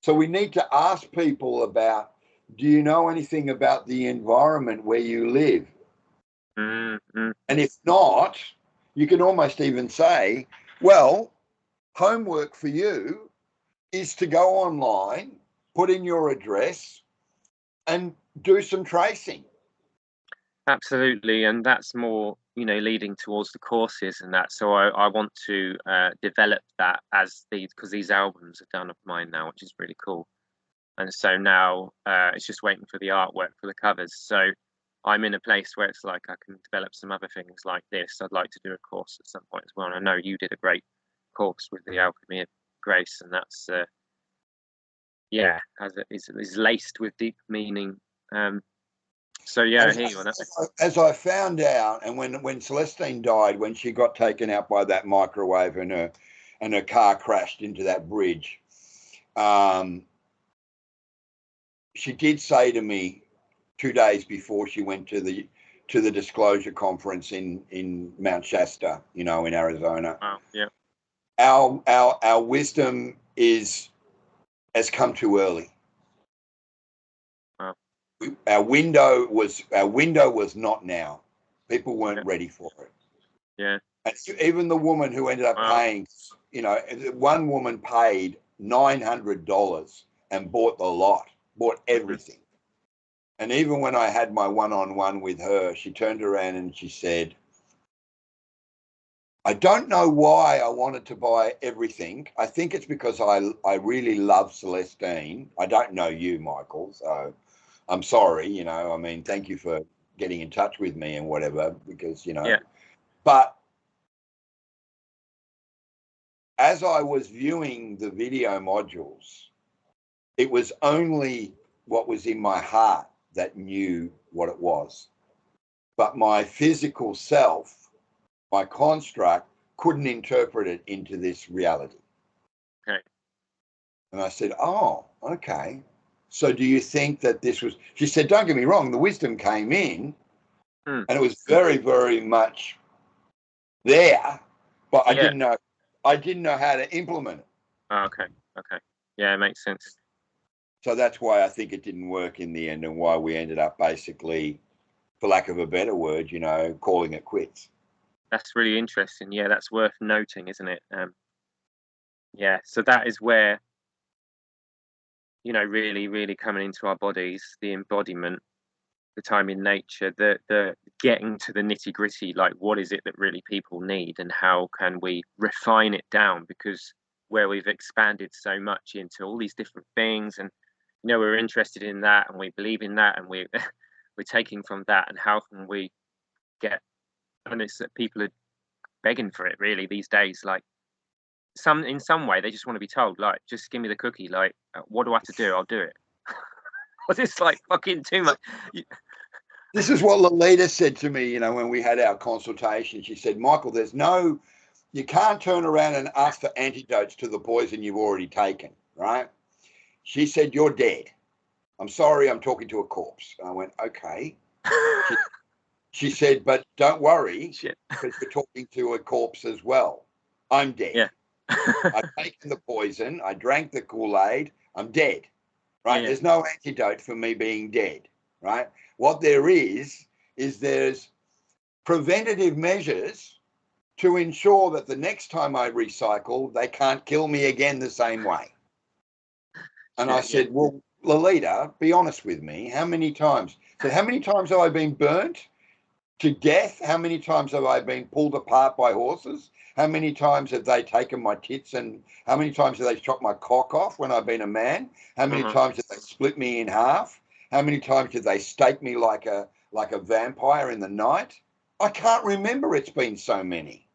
So we need to ask people about, do you know anything about the environment where you live? And if not, you can almost even say, well, homework for you is to go online, put in your address, and do some tracing. Absolutely, and that's more, leading towards the courses and that. So I want to develop that because these albums are done of mine now, which is really cool. And so now it's just waiting for the artwork for the covers. So I'm in a place where it's like I can develop some other things like this. I'd like to do a course at some point as well. And I know you did a great course with the Alchemy of Grace, and that's is laced with deep meaning. So here you are. As I found out, and when Celestine died, when she got taken out by that microwave and her car crashed into that bridge, she did say to me 2 days before she went to the disclosure conference in Mount Shasta, in Arizona. Wow, yeah. Our wisdom has come too early. Wow. Our window was not now. People weren't ready for it. Yeah. And even the woman who ended up paying, one woman paid $900 and bought the lot, bought everything. And even when I had my one-on-one with her, she turned around and she said, I don't know why I wanted to buy everything. I think it's because I really love Celestine. I don't know you, Michael, so I'm sorry, thank you for getting in touch with me and whatever, because, but as I was viewing the video modules, it was only what was in my heart that knew what it was. But my physical self, my construct, couldn't interpret it into this reality. Okay. And I said, oh, okay. So do you think that this was, she said, don't get me wrong, the wisdom came in and it was very, very much there, but I didn't know how to implement it. Oh, okay. Yeah, it makes sense. So that's why I think it didn't work in the end, and why we ended up basically, for lack of a better word, calling it quits. That's really interesting. Yeah, that's worth noting, isn't it? So that is where, really, really coming into our bodies, the embodiment, the time in nature, the getting to the nitty gritty, like what is it that really people need and how can we refine it down, because where we've expanded so much into all these different things, and we're interested in that and we believe in that, and we're taking from that, and how can we get and it's that people are begging for it really these days. Like in some way they just want to be told, like, just give me the cookie. Like, what do I have to do? I'll do it. But it's like fucking too much. This is what Lolita said to me, when we had our consultation. She said, Michael, you can't turn around and ask for antidotes to the poison you've already taken, right? She said, you're dead. I'm sorry, I'm talking to a corpse. And I went, okay. She said, but don't worry, because you're talking to a corpse as well. I'm dead. Yeah. I've taken the poison. I drank the Kool-Aid. I'm dead, right? Yeah. There's no antidote for me being dead, right? What there is there's preventative measures to ensure that the next time I recycle, they can't kill me again the same way. And I said, well, Lolita, be honest with me. How many times? So how many times have I been burnt to death? How many times have I been pulled apart by horses? How many times have they taken my tits, and how many times have they chopped my cock off when I've been a man? How many times have they split me in half? How many times did they stake me like a vampire in the night? I can't remember. It's been so many.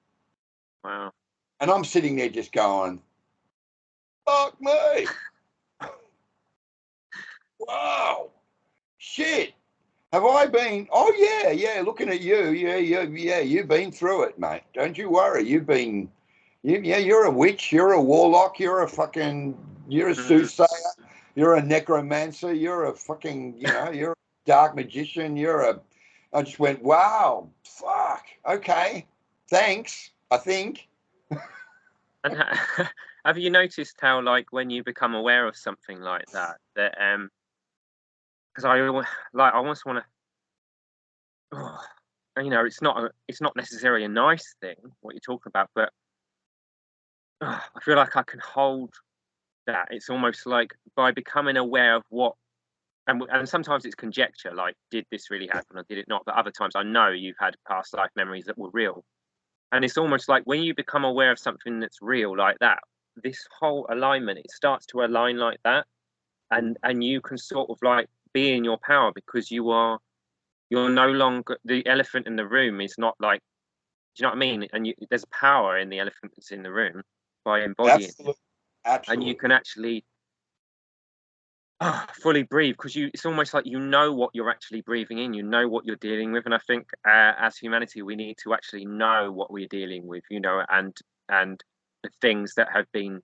Wow. And I'm sitting there just going, fuck me. Wow. Shit. Have I been? Oh, yeah. Looking at you. Yeah. You've been through it, mate. Don't you worry. You're a witch. You're a warlock. You're a soothsayer. You're a necromancer. You're a fucking, you're a dark magician. I just went, wow, fuck. Okay. Thanks, I think. And have you noticed how, like, when you become aware of something like that, because I almost want to, it's not necessarily a nice thing what you're talking about, but I feel like I can hold that. It's almost like by becoming aware of what, and sometimes it's conjecture, like, did this really happen or did it not? But other times I know you've had past life memories that were real. And it's almost like when you become aware of something that's real like that, this whole alignment, it starts to align like that. And you can sort of like be in your power, because you're no longer, the elephant in the room is not like, do you know what I mean? And there's power in the elephant that's in the room by embodying it. Absolutely. And you can actually fully breathe, because it's almost like what you're actually breathing in, what you're dealing with. And I think as humanity, we need to actually know what we're dealing with, and the things that have been,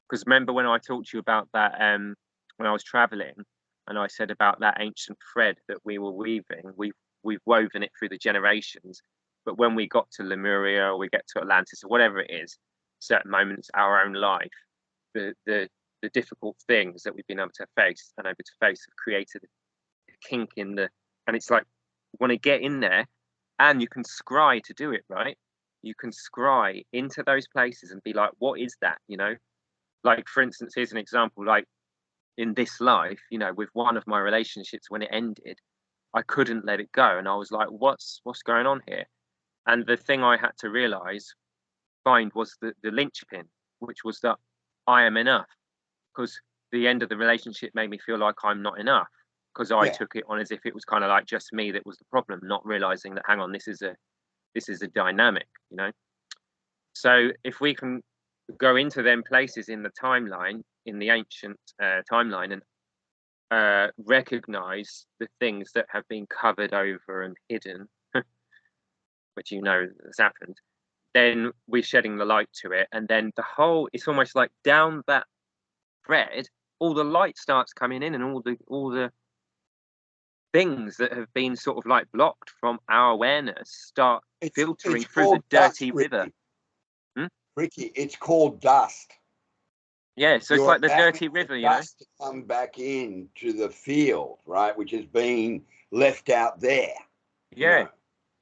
because remember when I talked to you about that when I was traveling, and I said about that ancient thread that we were weaving, we've woven it through the generations, but when we got to Lemuria, or we get to Atlantis, or whatever it is, certain moments our own life, the difficult things that we've been able to face have created a kink in and it's like, you want to get in there, and you can scry to do it, right? You can scry into those places and be like, what is that? Like, for instance, here's an example, like in this life, with one of my relationships, when it ended, I couldn't let it go. And I was like, what's going on here? And the thing I had to find was the linchpin, which was that I am enough. Because the end of the relationship made me feel like I'm not enough, because I took it on as if it was kind of like just me that was the problem, not realizing that, hang on, this is a dynamic, So if we can go into them places in the timeline, in the ancient timeline, and recognize the things that have been covered over and hidden, which has happened, then we're shedding the light to it, and then it's almost like down that thread, all the light starts coming in, and all the things that have been sort of like blocked from our awareness start filtering through the dirty river. Riki, it's called dust. Yeah, so it's like the dirty river, dust to come back into the field, right, which is being left out there. Yeah,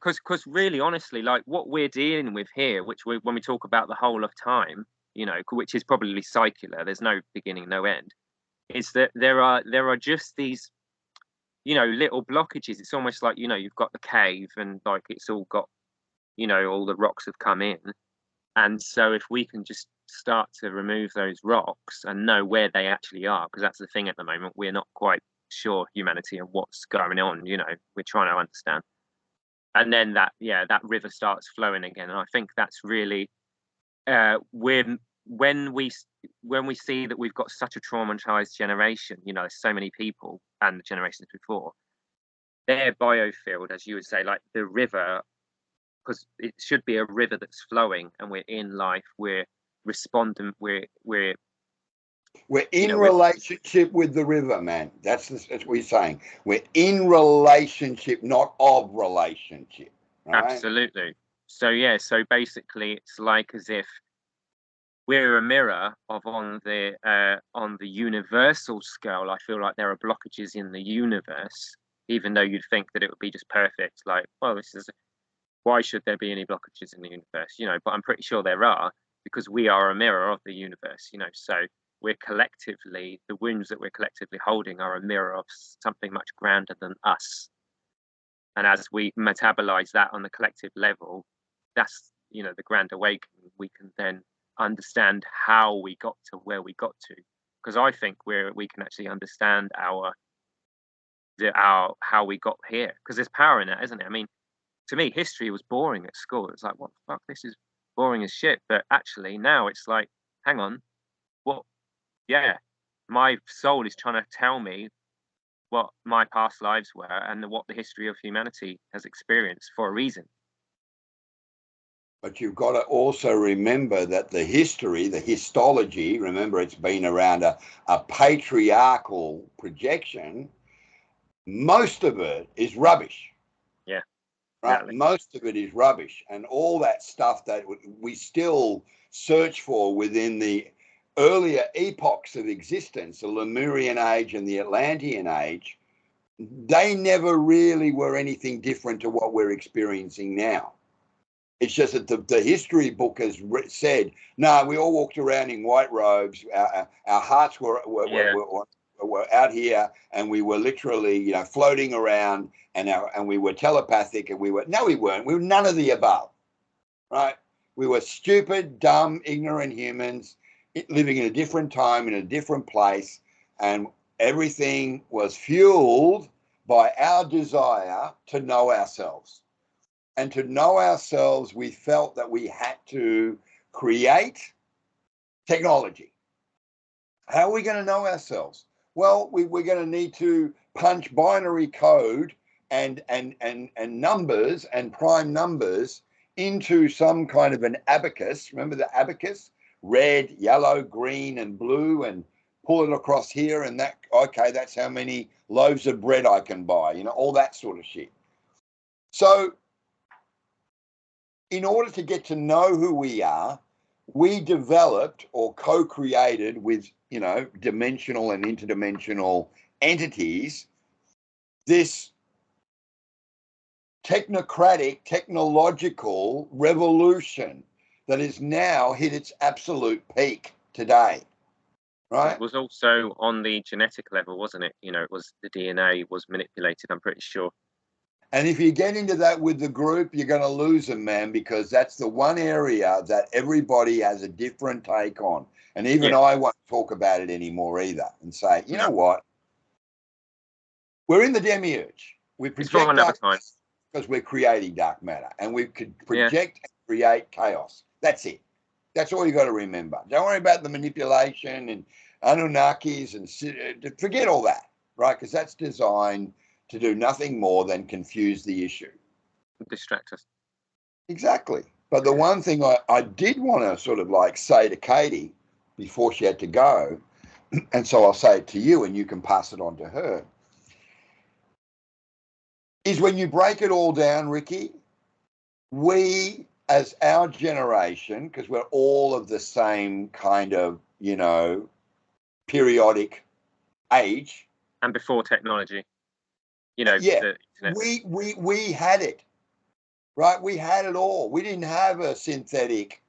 because really, honestly, like what we're dealing with here, when we talk about the whole of time, which is probably circular, there's no beginning, no end, is that there are just these, little blockages. It's almost like, you've got the cave, and like it's all got, all the rocks have come in. And so if we can just start to remove those rocks and know where they actually are, because that's the thing at the moment, we're not quite sure, humanity, and what's going on, we're trying to understand. and then that river starts flowing again. And I think that's really when we see that we've got such a traumatized generation, you know, so many people and the generations before, their biofield, as you would say, like the river, because it should be a river that's flowing, and we're in life, we're responding, we're in relationship with the river, man. That's what you're saying. We're in relationship, not of relationship. Right? Absolutely. So yeah, so basically it's like as if we're a mirror of on the universal scale. I feel like there are blockages in the universe, even though you'd think that it would be just perfect. Like, well, why should there be any blockages in the universe? You know, but I'm pretty sure there are, because we are a mirror of the universe, you know. So we're collectively, the wounds that we're collectively holding are a mirror of something much grander than us. And as we metabolize that on the collective level, that's, you know, the grand awakening. We can then understand how we got to where we got to, because I think we can actually understand how we got here, because there's power in that, isn't it? I mean, to me, history was boring at school. It's like, what the fuck, this is boring as shit. But actually now it's like, hang on, my soul is trying to tell me what my past lives were and what the history of humanity has experienced for a reason. But you've got to also remember that the history, the histology, remember it's been around a patriarchal projection. Most of it is rubbish. Yeah. Right? Exactly. Most of it is rubbish. And all that stuff that we still search for within the earlier epochs of existence, the Lemurian age and the Atlantean age, they never really were anything different to what we're experiencing now. It's just that the history book has said, no, we all walked around in white robes. Our hearts were out here, and we were literally, you know, floating around, and we were telepathic, and we weren't. We were none of the above, right? We were stupid, dumb, ignorant humans living in a different time, in a different place, and everything was fueled by our desire to know ourselves. And to know ourselves, we felt that we had to create technology. How are we going to know ourselves? Well, we're going to need to punch binary code and numbers and prime numbers into some kind of an abacus. Remember the abacus? Red, yellow, green, and blue, and pull it across here and that. Okay, that's how many loaves of bread I can buy, you know, all that sort of shit. So in order to get to know who we are, we developed or co-created with, you know, dimensional and interdimensional entities this technocratic, technological revolution that has now hit its absolute peak today, right? It was also on the genetic level, wasn't it? You know, it was the DNA was manipulated, I'm pretty sure. And if you get into that with the group, you're going to lose them, man, because that's the one area that everybody has a different take on. And even I won't talk about it anymore either and say, you know what? We're in the demiurge. We project dark matter because we're creating dark matter, and we could project and create chaos. That's it. That's all you got to remember. Don't worry about the manipulation and Anunnakis and forget all that, right? Because that's designed to do nothing more than confuse the issue. Distract us. Exactly. But the one thing I did want to sort of like say to Katie before she had to go, and so I'll say it to you and you can pass it on to her, is when you break it all down, Riki, we as our generation, because we're all of the same kind of, you know, periodic age. And before technology. You know, we had it, right? We had it all. We didn't have a synthetic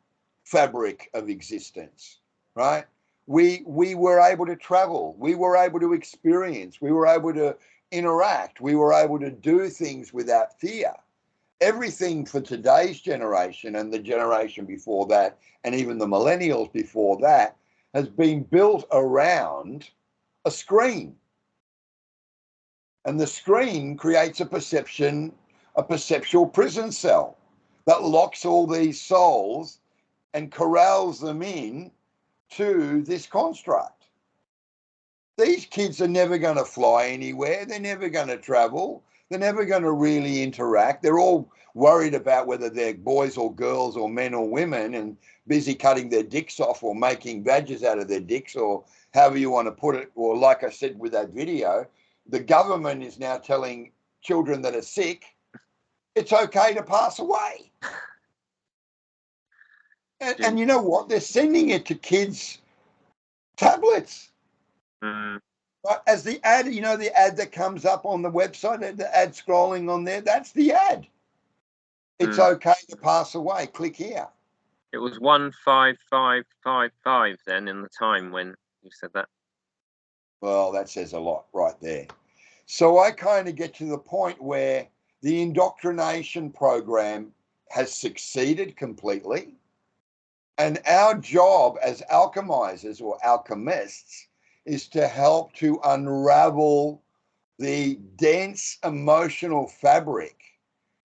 fabric of existence, right? We were able to travel. We were able to experience. We were able to interact. We were able to do things without fear. Everything for today's generation and the generation before that, and even the millennials before that, has been built around a screen. And the screen creates a perception a perceptual prison cell that locks all these souls and corrals them in to this construct. These kids are never going to fly anywhere. They're never going to travel. They're never going to really interact. They're all worried about whether they're boys or girls or men or women and busy cutting their dicks off or making badges out of their dicks or however you want to put it. Or like I said with that video, the government is now telling children that are sick, it's okay to pass away. And you know what? They're sending it to kids' tablets. As the ad, you know, the ad that comes up on the website, the ad scrolling on there, that's the ad. It's okay to pass away. Click here. It was 15555 then in the time when you said that. Well, that says a lot right there. So I kind of get to the point where the indoctrination program has succeeded completely. And our job as alchemizers or alchemists is to help to unravel the dense emotional fabric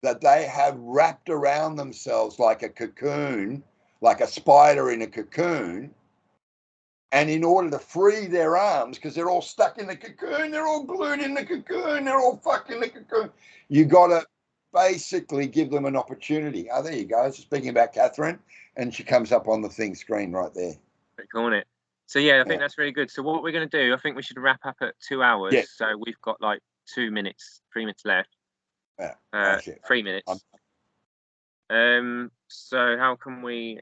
that they have wrapped around themselves like a cocoon, like a spider in a cocoon. And in order to free their arms, because they're all stuck in the cocoon, they're all glued in the cocoon, they're all fucking the cocoon, you got to basically give them an opportunity. Oh, there you go. Speaking about Kathrin, and she comes up on the thing screen right there. Click on it. So yeah, I think that's really good. So what we're going to do, I think we should wrap up at 2 hours. Yeah. So we've got like 3 minutes left. Yeah, 3 minutes. So how can we?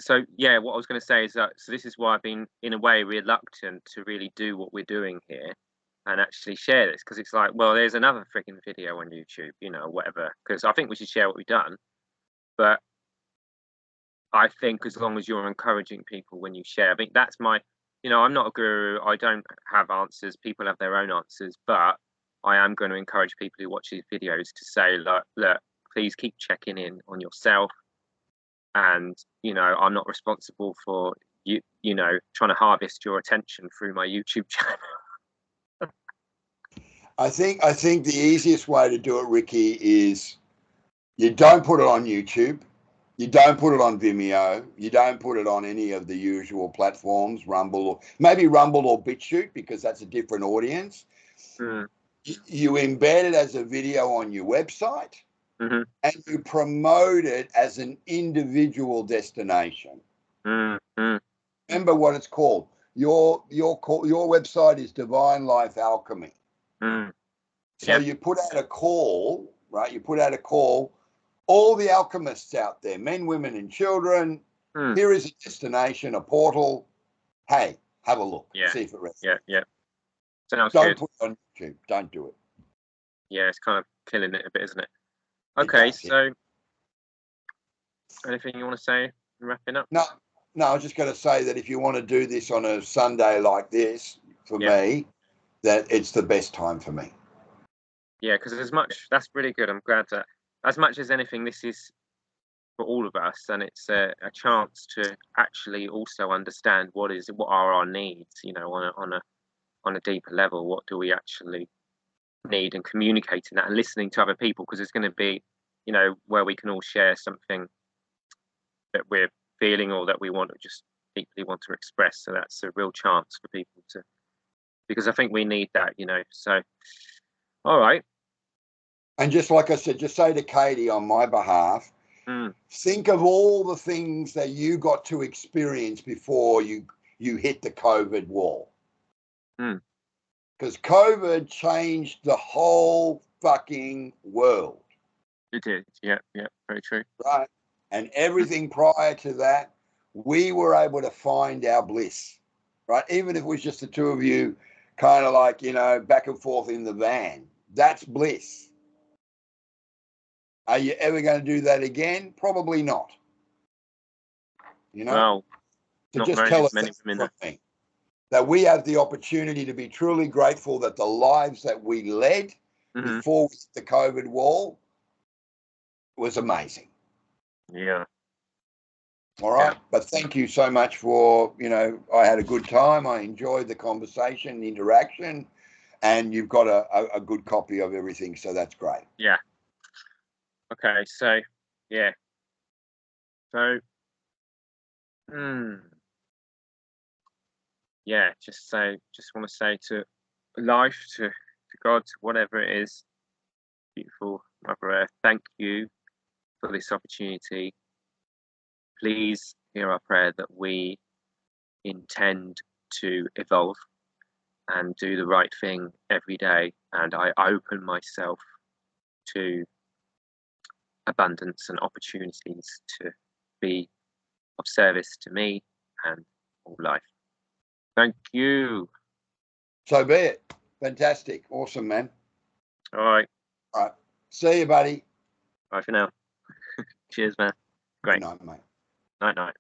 So yeah, what I was going to say is that so this is why I've been in a way reluctant to really do what we're doing here and actually share this, because it's like, well, there's another freaking video on YouTube, you know, whatever. Because I think we should share what we've done, but I think as long as you're encouraging people when you share, I think that's my, you know, I'm not a guru. I don't have answers. People have their own answers, but I am going to encourage people who watch these videos to say, look, please keep checking in on yourself. And, you know, I'm not responsible for you know, trying to harvest your attention through my YouTube channel. I think the easiest way to do it, Riki, is you don't put it on YouTube. You don't put it on Vimeo. You don't put it on any of the usual platforms, Rumble or BitChute, because that's a different audience. You embed it as a video on your website, and you promote it as an individual destination. Remember what it's called. Your website is Divine Life Alchemy. So you put out a call, right? You put out a call. All the alchemists out there, men, women, and children, here is a destination, a portal. Hey, have a look. See if it resonates. Yeah. Sounds Don't good. put it on YouTube. Don't do it. Yeah, it's kind of killing it a bit, isn't it? Okay, so anything you want to say wrapping up? No, I was just going to say that if you want to do this on a Sunday like this, for me, that it's the best time for me. Yeah, because that's really good. I'm glad that as much as anything, this is for all of us, and it's a chance to actually also understand what are our needs, you know, on a deeper level. What do we actually need, and communicating that and listening to other people, because it's going to be, you know, where we can all share something that we're feeling or that we want to just deeply want to express. So that's a real chance for people to, because I think we need that, you know. So, all right. And just like I said, just say to Katie on my behalf, think of all the things that you got to experience before you hit the COVID wall. Because COVID changed the whole fucking world. It did. Yeah, very true. Right. And everything prior to that, we were able to find our bliss. Right. Even if it was just the two of you kind of like, you know, back and forth in the van. That's bliss. Are you ever going to do that again? Probably not. You know? Well, so just tell us that we have the opportunity to be truly grateful that the lives that we led before the COVID wall was amazing. Yeah. All right. But thank you so much for, you know, I had a good time. I enjoyed the conversation, the interaction. and you've got a good copy of everything, so that's great. Yeah. Okay, so yeah. So yeah, just want to say to life, to God, to whatever it is, beautiful Mother Earth, thank you for this opportunity. Please hear our prayer that we intend to evolve and do the right thing every day, and I open myself to abundance and opportunities to be of service to me and all life. Thank you. So be it. Fantastic. Awesome, man. All right. All right. See you, buddy. Bye for now. Cheers, man. Great. Good night, mate. Night, night.